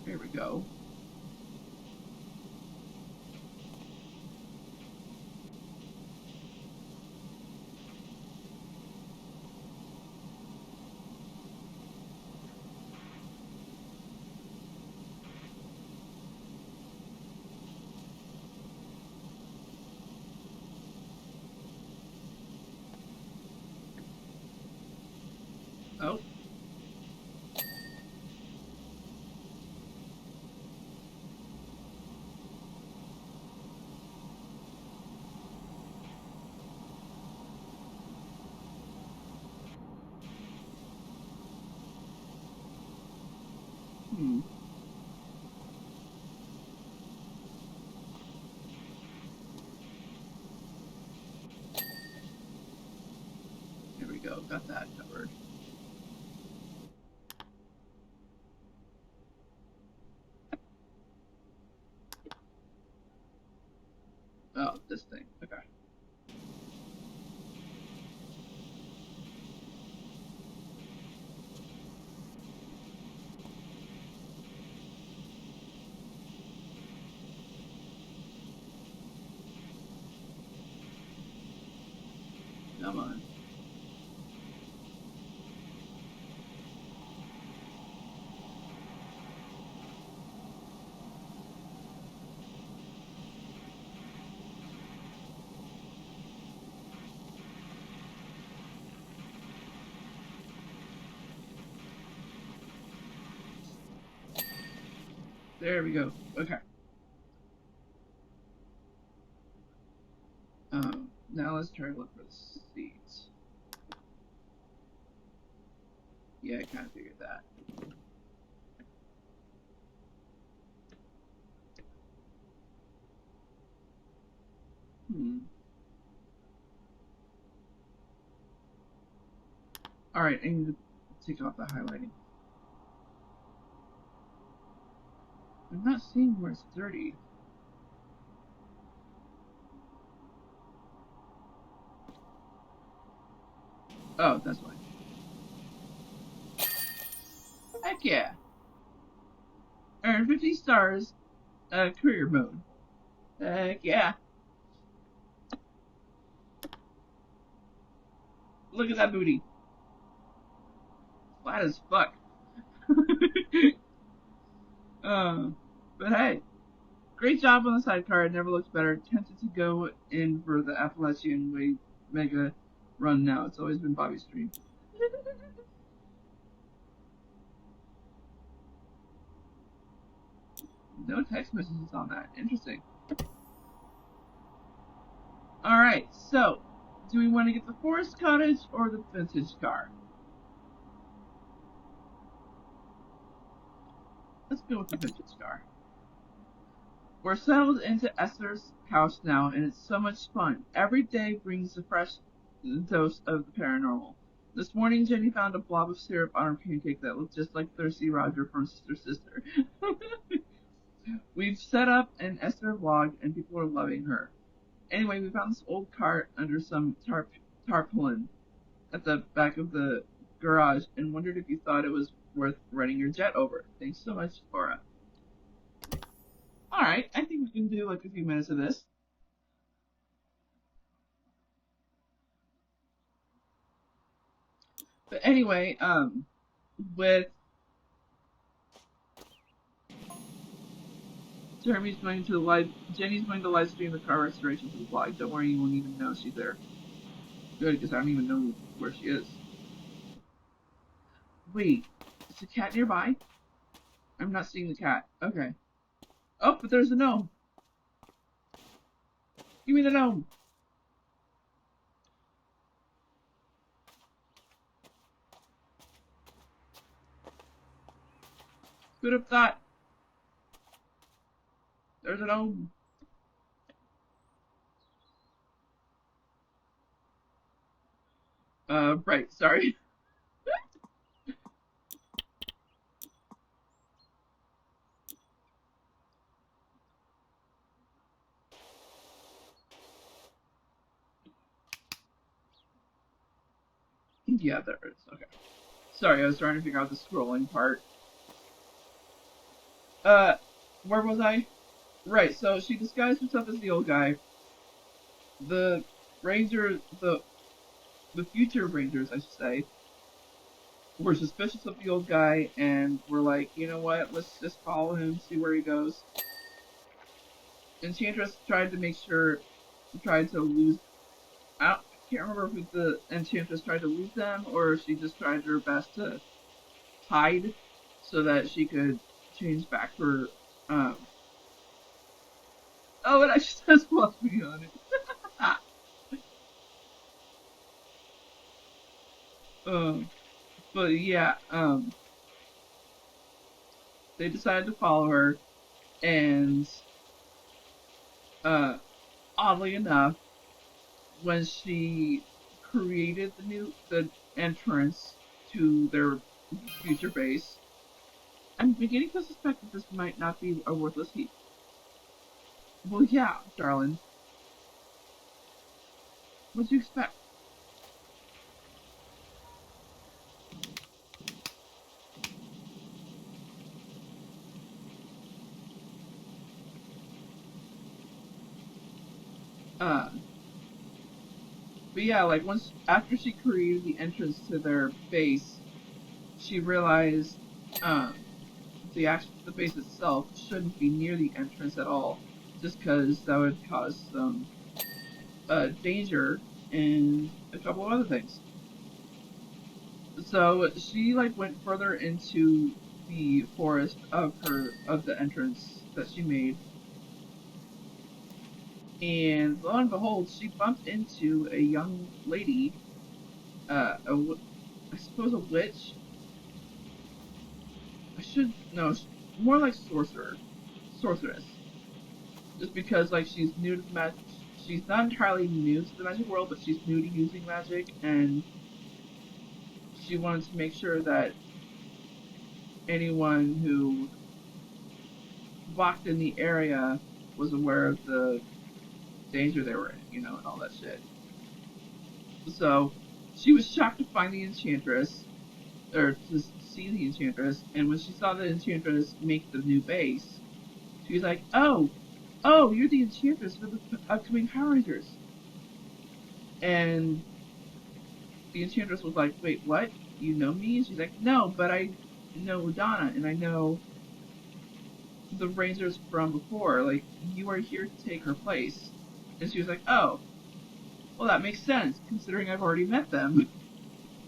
There we go. Oh. Hmm. There we go. Got that covered. Oh, this thing. Okay. Come on. There we go. Okay. Now let's try to look for the seeds. Yeah, I kind of figured that. Alright, I need to take off the highlighting. I'm not seeing where it's dirty. Oh, that's why. Heck yeah! Earn 50 stars, career mode. Heck yeah! Look at that booty. Flat as fuck. But hey, great job on the sidecar. It never looks better. Tempted to go in for the Appalachian Way Mega run now. It's always been Bobby's dream. No text messages on that. Interesting. Alright, so, do we want to get the forest cottage or the vintage car? Let's go with the vintage car. We're settled into Esther's house now, and it's so much fun. Every day brings a fresh dose of the paranormal. This morning, Jenny found a blob of syrup on her pancake that looked just like Thirsty Roger from Sister Sister. We've set up an Esther vlog, and people are loving her. Anyway, we found this old cart under some tarpaulin at the back of the garage and wondered if you thought it was worth running your jet over. Thanks so much, Laura. Alright, I think we can do like a few minutes of this. But anyway, with Jenny's going to live stream the car restoration to the vlog. Don't worry, you won't even know she's there. Good, because I don't even know where she is. Wait, is the cat nearby? I'm not seeing the cat. Okay. Oh, but there's a gnome. Give me the gnome. Who'd have thought? There's a gnome. Right, sorry. Yeah, there is. Okay. Sorry, I was trying to figure out the scrolling part. Where was I? Right, so she disguised herself as the old guy. The ranger, the future rangers, I should say, were suspicious of the old guy and were like, you know what, let's just follow him, see where he goes. Enchantress tried to lose, I can't remember if the Enchantress tried to lose them or she just tried her best to hide so that she could change back her, oh, it actually says philosophy on it. But yeah, they decided to follow her, and oddly enough, when she created the entrance to their future base, I'm beginning to suspect that this might not be a worthless heap. Well, yeah, darling. What'd you expect? Uh, but yeah, like after she created the entrance to their base, she realized, the base itself shouldn't be near the entrance at all, just because that would cause some danger and a couple of other things. So she like went further into the forest of the entrance that she made, and lo and behold, she bumped into a young lady, I suppose a witch. No, more like sorceress. Just because like she's new to the magic, she's not entirely new to the magic world, but she's new to using magic, and she wanted to make sure that anyone who walked in the area was aware of the danger they were in, and all that shit. So she was shocked to find the Enchantress, or to see the Enchantress, and when she saw the Enchantress make the new base, she was like, oh, you're the Enchantress for the upcoming Power Rangers. And the Enchantress was like, wait, what? You know me? And she's like, no, but I know Donna, and I know the Rangers from before. Like, you are here to take her place. And she was like, oh, well, that makes sense, considering I've already met them.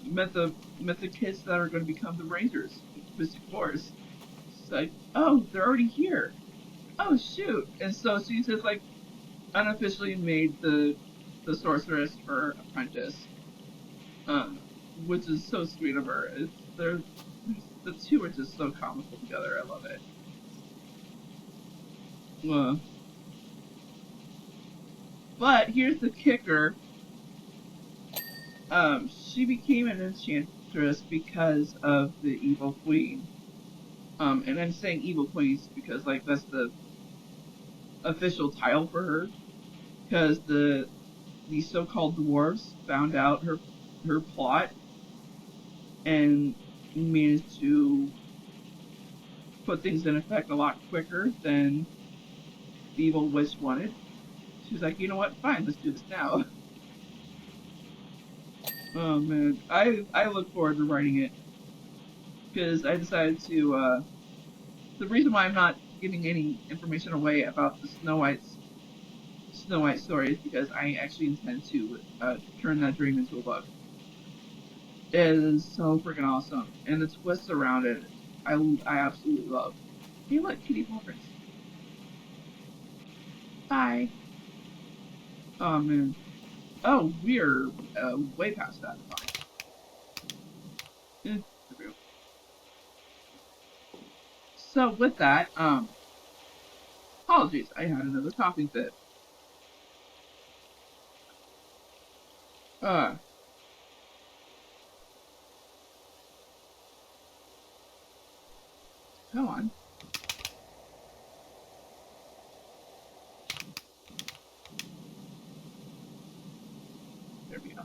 met the kids that are going to become the Rangers, Mystic Force. She's like, oh, they're already here. Oh, shoot. And so she just, like, unofficially made the sorceress her apprentice. Which is so sweet of her. The two are just so comical together. I love it. Uh, but here's the kicker. She became an enchantress because of the evil queen. And I'm saying evil queens because like that's the official title for her. Because the so-called dwarves found out her plot and managed to put things in effect a lot quicker than the evil witch wanted. She's like, you know what? Fine, let's do this now. Oh man, I look forward to writing it because I decided to. The reason why I'm not giving any information away about the Snow White story is because I actually intend to turn that dream into a book. It is so freaking awesome, and the twists around it, I absolutely love. Hey, look, kitty portraits. Bye. Oh man. Oh, we're way past that. Fine. So with that, apologies, I had another coughing fit. Uh, Come on. There we go.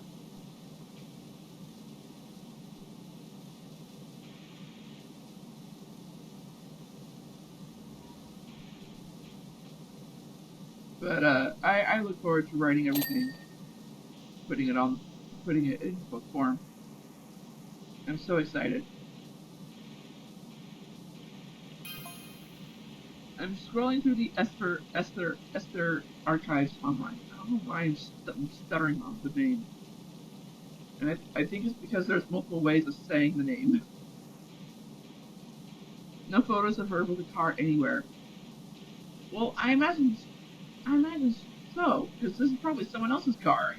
But I look forward to writing everything, putting it in book form. I'm so excited. I'm scrolling through the Esther archives online. I don't know why I'm stuttering on the name, and I think it's because there's multiple ways of saying the name. No photos of her with a car anywhere. Well, I imagine so, because this is probably someone else's car.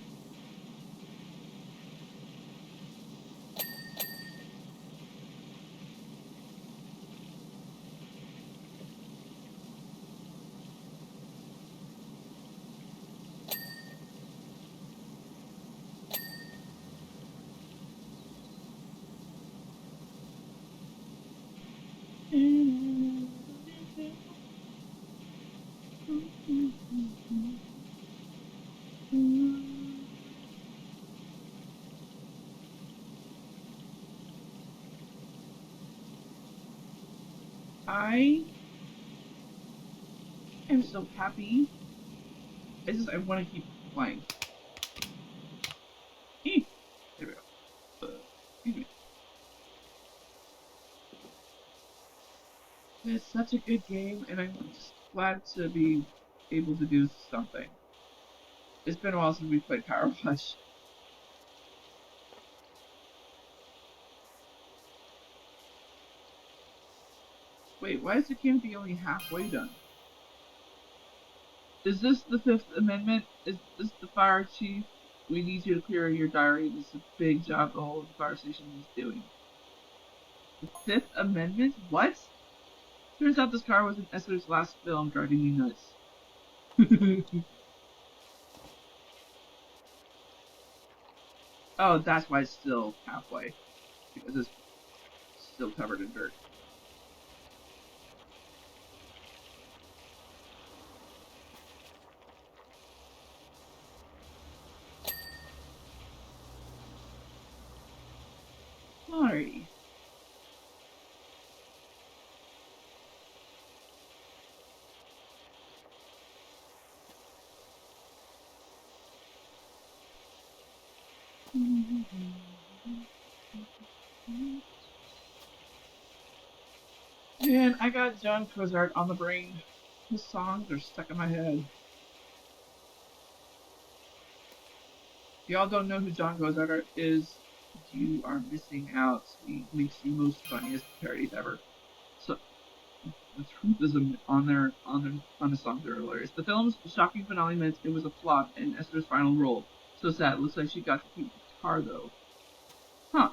I am so happy. I want to keep playing. There we go. Excuse me. It's such a good game, and I'm just glad to be able to do something. It's been a while since we played PowerWash. Wait, why is the canopy only halfway done? Is this the Fifth Amendment? Is this the fire chief? We need you to clear your diary. This is a big job the whole fire station is doing. The Fifth Amendment? What? Turns out this car was in Esther's last film, driving me nuts. Oh, that's why it's still halfway. Because it's still covered in dirt. Alrighty. Man, I got John Cozart on the brain. His songs are stuck in my head. If y'all don't know who John Cozart is, you are missing out. He makes the most funniest parodies ever. So the truth is on the songs are hilarious. The film's shocking finale meant it was a flop in Esther's final role. So sad. Looks like she got to keep the guitar though. Huh.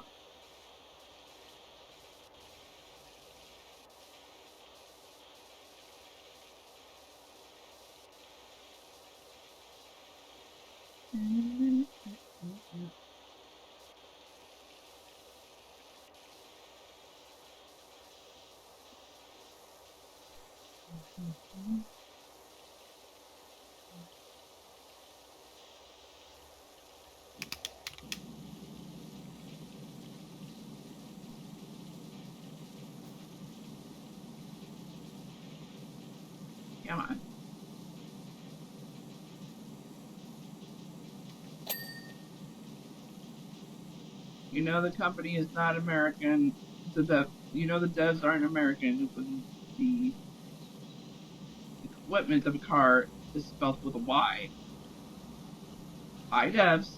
Come on. You know the company is not American. You know the devs aren't American when the equipment of a car is spelled with a Y. Hi, devs.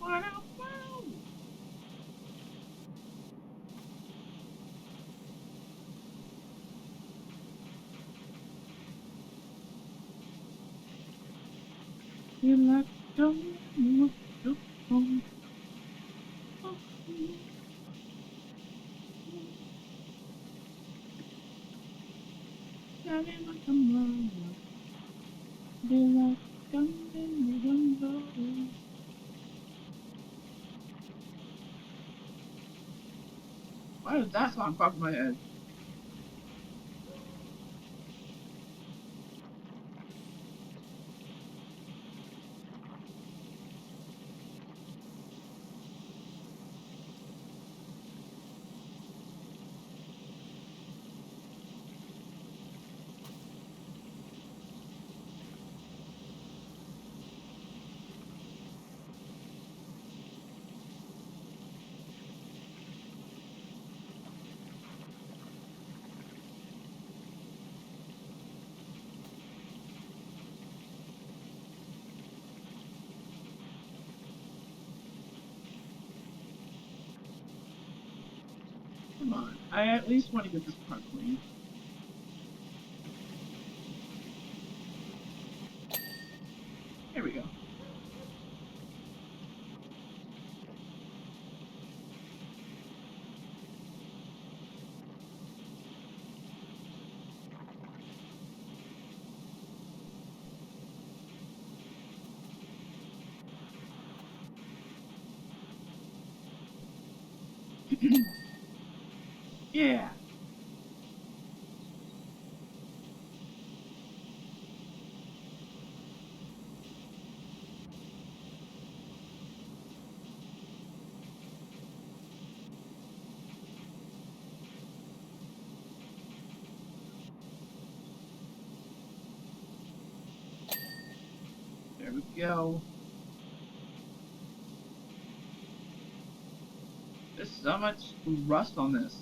Wow. You like why does that song pop in my head? Come on, I at least want to get this car clean. Here we go. Yeah. There we go. There's so much rust on this.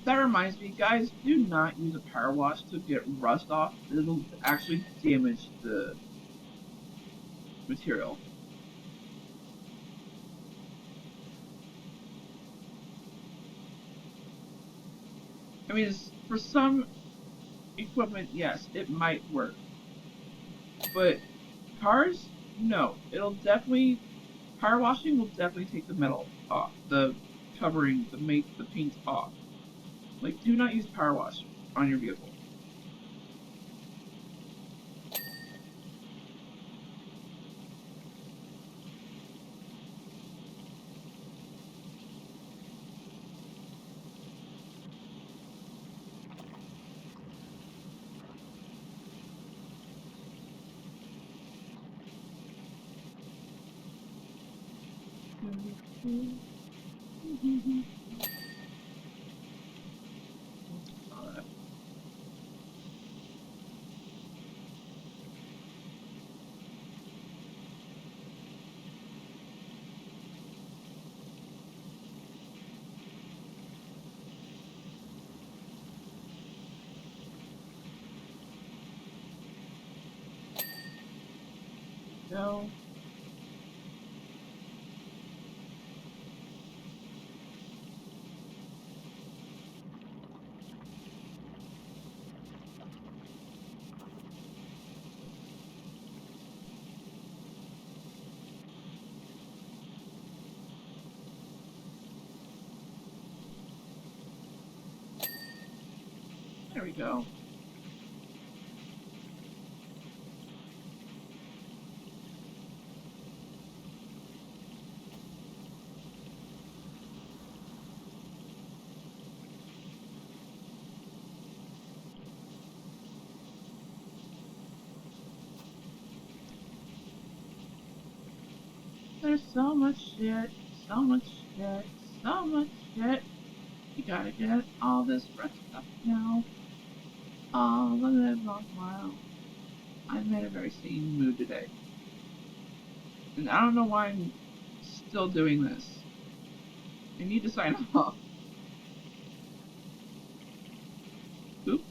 That reminds me, guys, do not use a power wash to get rust off. It'll actually damage the material. I mean, for some equipment, yes, it might work. But cars, no. It'll definitely, power washing will definitely take the metal off. The covering, the paint off. Like, do not use power wash on your vehicle. No. There we go. There's so much shit, so much shit, so much shit. You gotta get all this fresh stuff now. All the live long while. I'm in a very sane mood today. And I don't know why I'm still doing this. I need to sign off. Oop.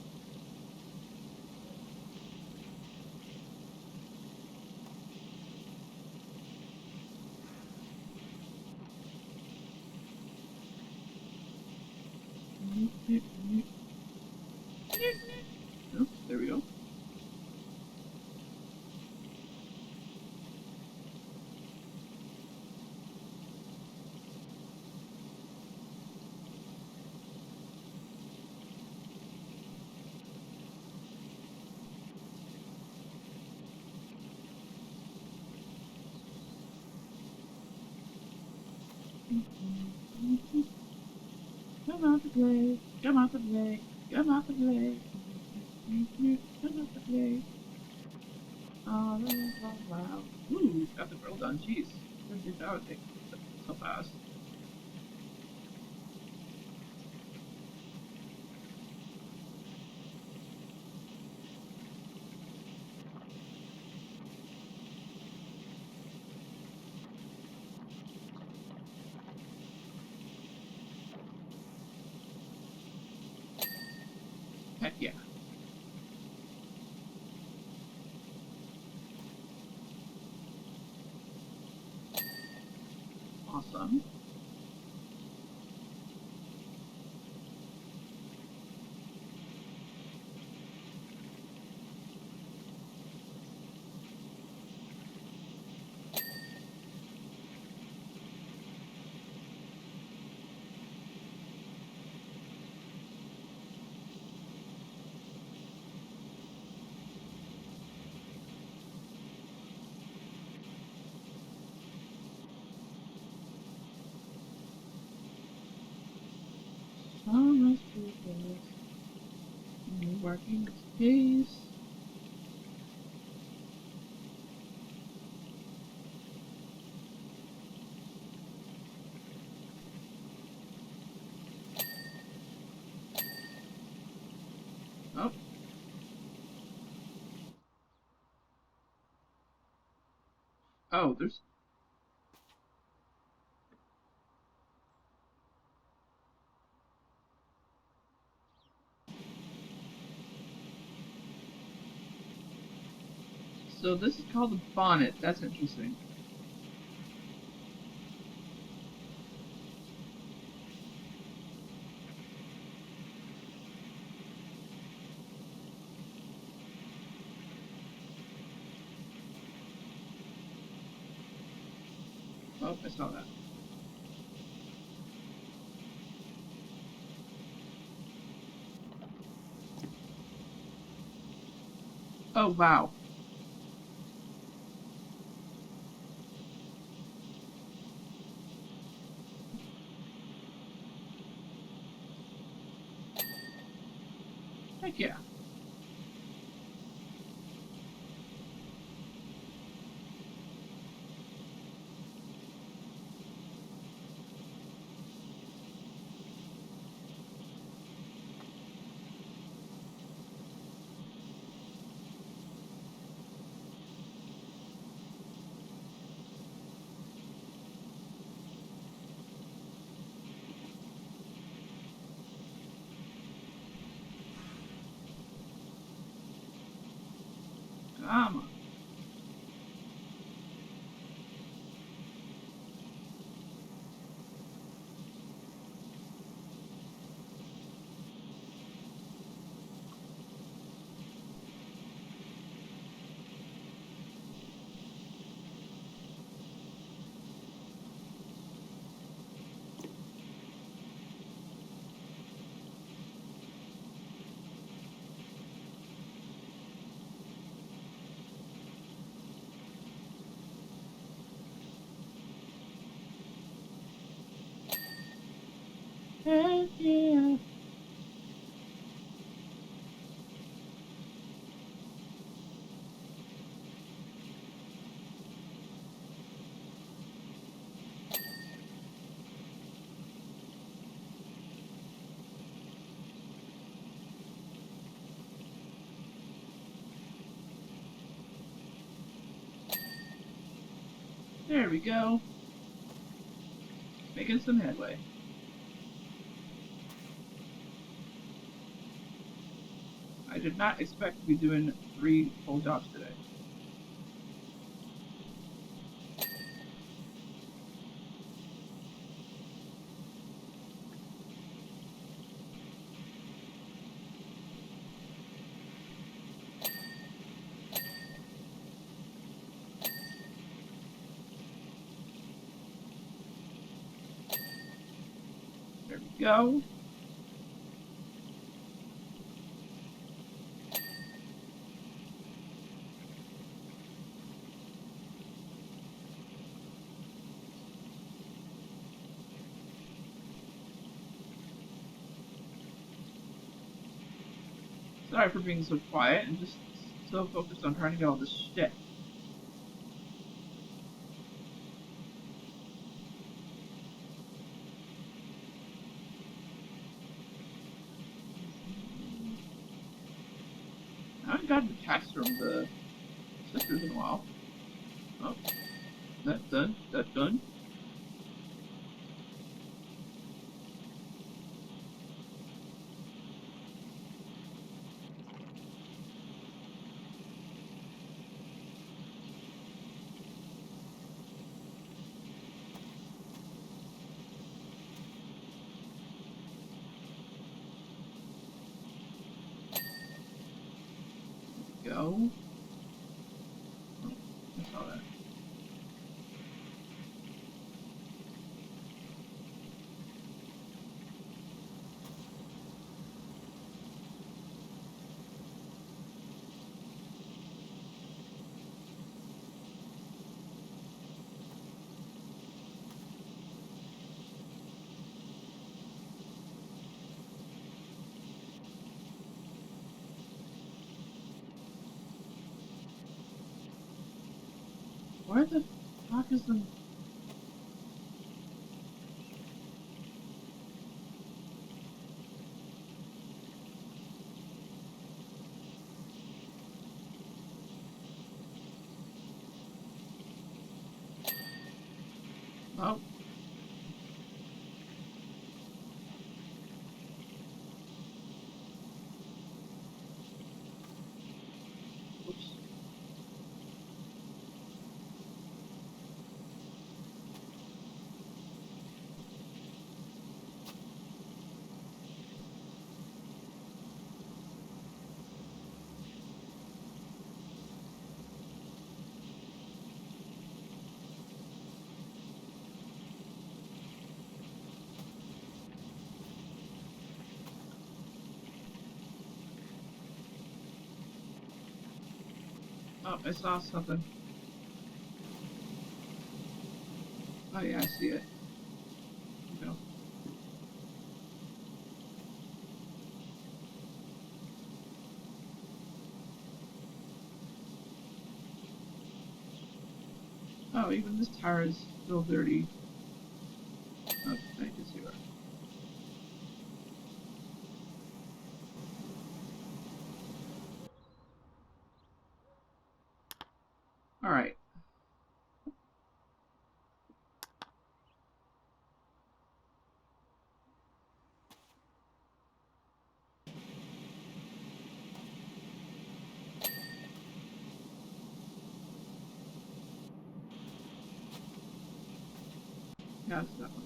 Oh, there we go. Come out to play, come out to play, come out to play. Come out to play. Oh, wow. Ooh, got the grill done. Jeez. Didn't think that would take so fast. Heck yeah. Awesome. So much to do. Only working days. Oh. Oh, there's. So this is called a bonnet. That's interesting. Oh, I saw that. Oh, wow. Heck yeah. Come on. Yeah. There we go. Making some headway. I did not expect to be doing 3 full jobs today. There we go. Sorry for being so quiet and just so focused on trying to get all this shit. I haven't gotten a text from the sisters in a while. Oh, that's done. That's done. Go. Oh, I saw that. Where the fuck is the... Oh. Oops. Oh, I saw something. Oh yeah, I see it. No. Oh, even this tire is still dirty. Oh, I can see where. Alright. Yeah, it's that one.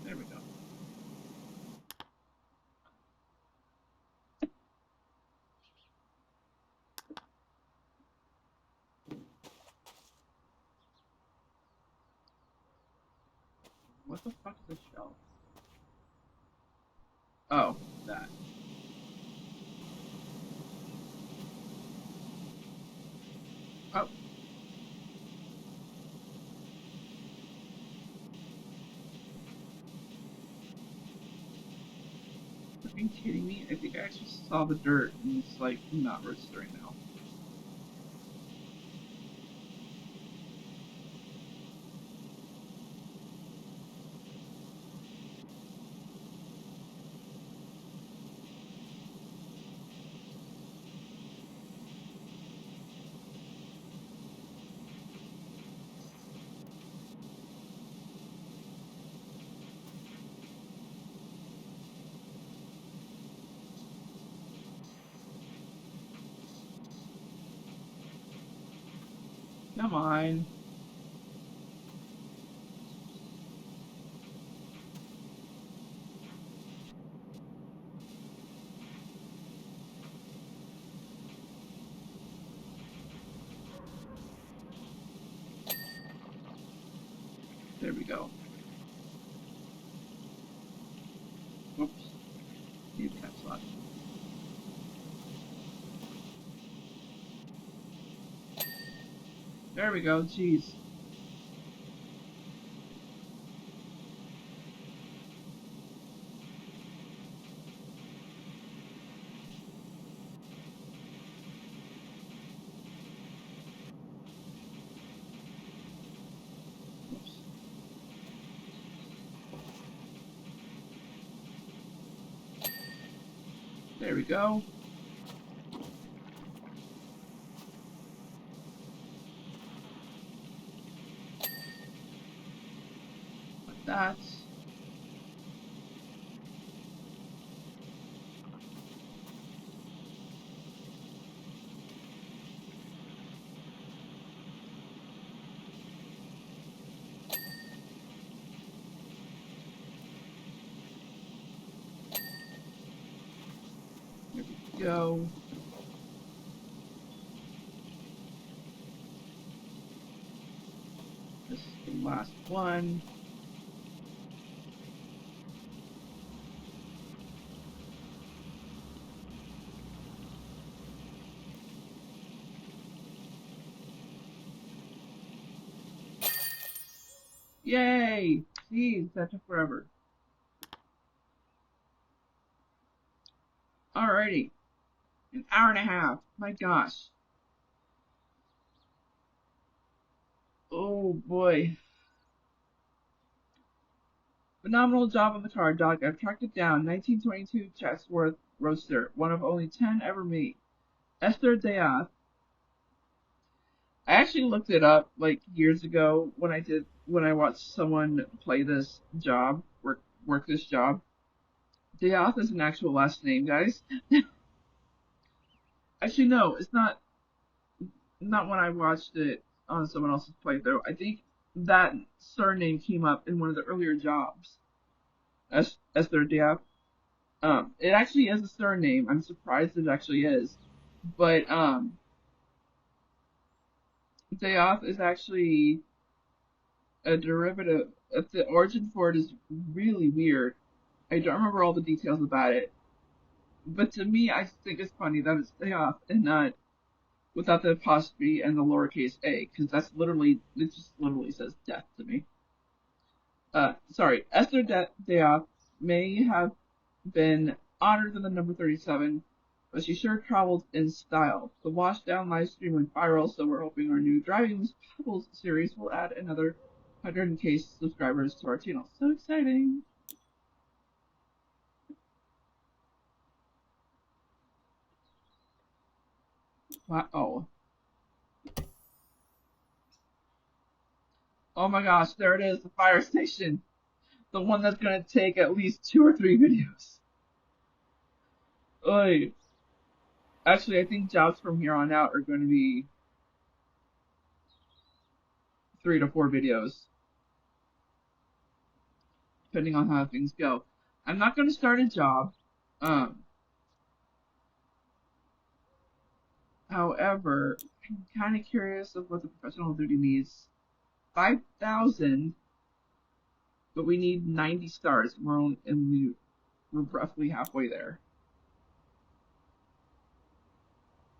There we go. What the fuck is a shelf? Oh, that. Oh. Are you kidding me? I think I actually saw the dirt and it's like not registering now. Come on. There we go. Whoops. Need a caps lock. There we go. Jeez. Whoops. There we go. Like that. There we go. This is the last one. Yay! Jeez, that took forever. Alrighty. An hour and a half. My gosh. Oh boy. Phenomenal job on the car, Doc. I've tracked it down. 1922 Chatsworth Roadster. One of only 10 ever made. Esther Death. I actually looked it up like years ago when I watched someone play this job, work this job. Death is an actual last name, guys. Actually, no, it's not when I watched it on someone else's playthrough. I think that surname came up in one of the earlier jobs. Esther Diab. It actually is a surname. I'm surprised it actually is. But Diab is actually a derivative. The origin for it is really weird. I don't remember all the details about it. But to me, I think it's funny that it's Diab and not without the apostrophe and the lowercase a, because it just literally says death to me. Sorry, Esther Diab may have been honored than the number 37, but she sure traveled in style. The washed down live stream went viral, so we're hoping our new Driving Pebbles series will add another 100K subscribers to our channel. So exciting! Wow. Oh my gosh, there it is, the fire station. The one that's gonna take at least 2 or 3 videos. Oy. Actually, I think jobs from here on out are going to be 3 to 4 videos, depending on how things go. I'm not going to start a job. However, I'm kind of curious of what the professional duty needs. 5,000 But we need 90 stars. We're roughly halfway there.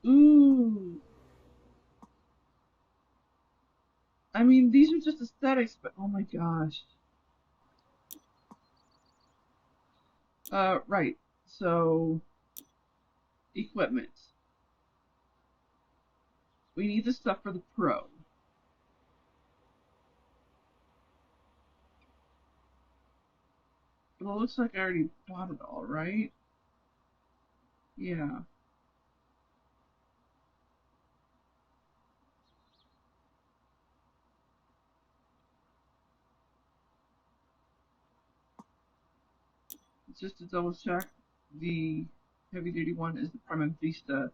Ooh. I mean, these are just aesthetics, but oh my gosh. Right. So, equipment. We need the stuff for the pro. But it looks like I already bought it all, right? Yeah. Just to double check, the heavy duty one is the Prima Vista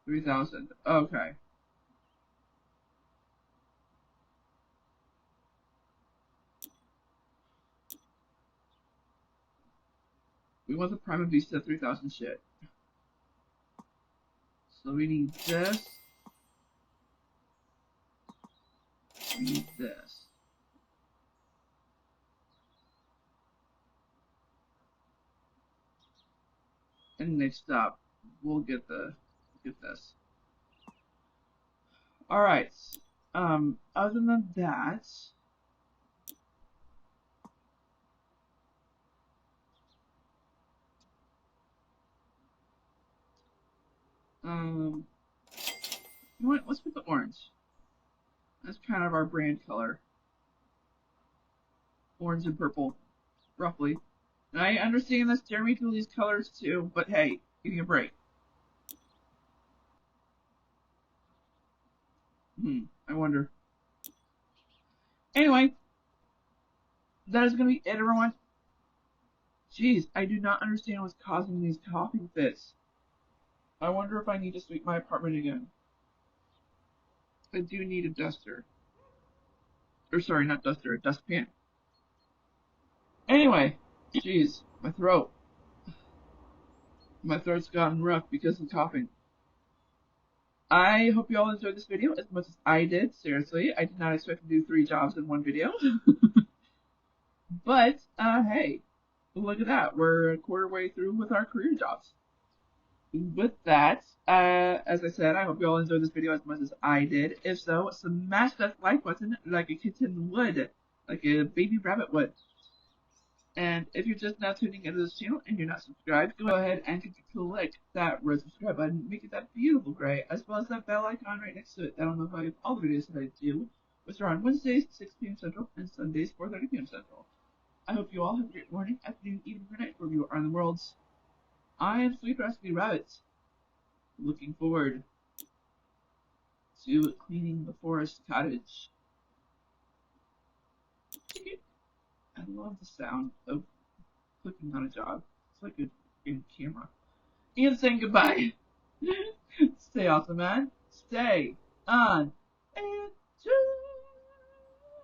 3000. Okay. We want the Prima Vista 3000 shit. So we need this. We need this. And next up, we'll get this. Alright. Other than that, you know what? Let's put the orange. That's kind of our brand color. Orange and purple, roughly. And I understand that's Jeremy through these colors too, but hey, give me a break. I wonder. Anyway, that is going to be it, everyone. Jeez, I do not understand what's causing these coughing fits. I wonder if I need to sweep my apartment again. I do need a duster. Or sorry, not duster, a dustpan. Anyway, jeez, my throat. My throat's gotten rough because of coughing. I hope you all enjoyed this video as much as I did. Seriously, I did not expect to do 3 jobs in one video. But, hey, look at that. We're a quarter way through with our career jobs. With that, as I said, I hope you all enjoyed this video as much as I did. If so, smash that like button like a kitten would, like a baby rabbit would. And if you're just now tuning into this channel and you're not subscribed, go ahead and click that red subscribe button, make it that beautiful gray, as well as that bell icon right next to it. That'll notify you of all the videos that I do, which are on Wednesdays, 6 p.m. Central, and Sundays, 4:30 p.m. Central. I hope you all have a great morning, afternoon, evening, or night wherever you are in the world. I am Sweet Rescue Rabbit. Looking forward to cleaning the forest cottage. I love the sound of clicking on a job. It's like a in camera. And saying goodbye. Stay awesome, man. Stay on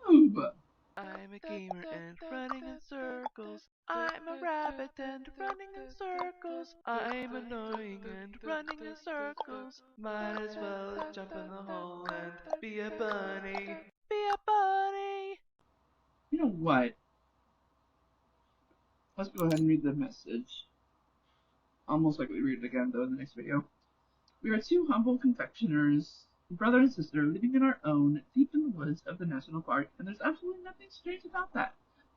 YouTube. I'm a gamer and running in circles. I'm a rabbit and running in circles. I'm annoying and running in circles. Might as well jump in the hole and be a bunny. Be a bunny! You know what? Let's go ahead and read the message. I'll most likely read it again, though, in the next video. We are 2 humble confectioners, brother and sister, living in our own, deep in the woods of the national park, and there's absolutely nothing strange about that.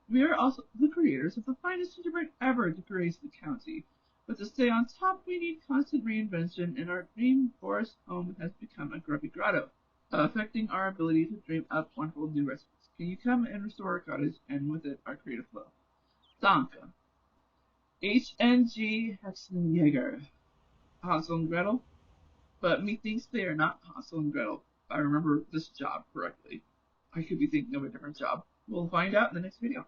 We are also the creators of the finest gingerbread ever to grace the county. But to stay on top, we need constant reinvention, and our dream forest home has become a grubby grotto, affecting our ability to dream up wonderful new recipes. Can you come and restore our cottage, and with it, our creative flow? Danke. HNG Hexenjäger. Hansel and Gretel? But methinks they are not Hansel and Gretel, if I remember this job correctly. I could be thinking of a different job. We'll find out in the next video.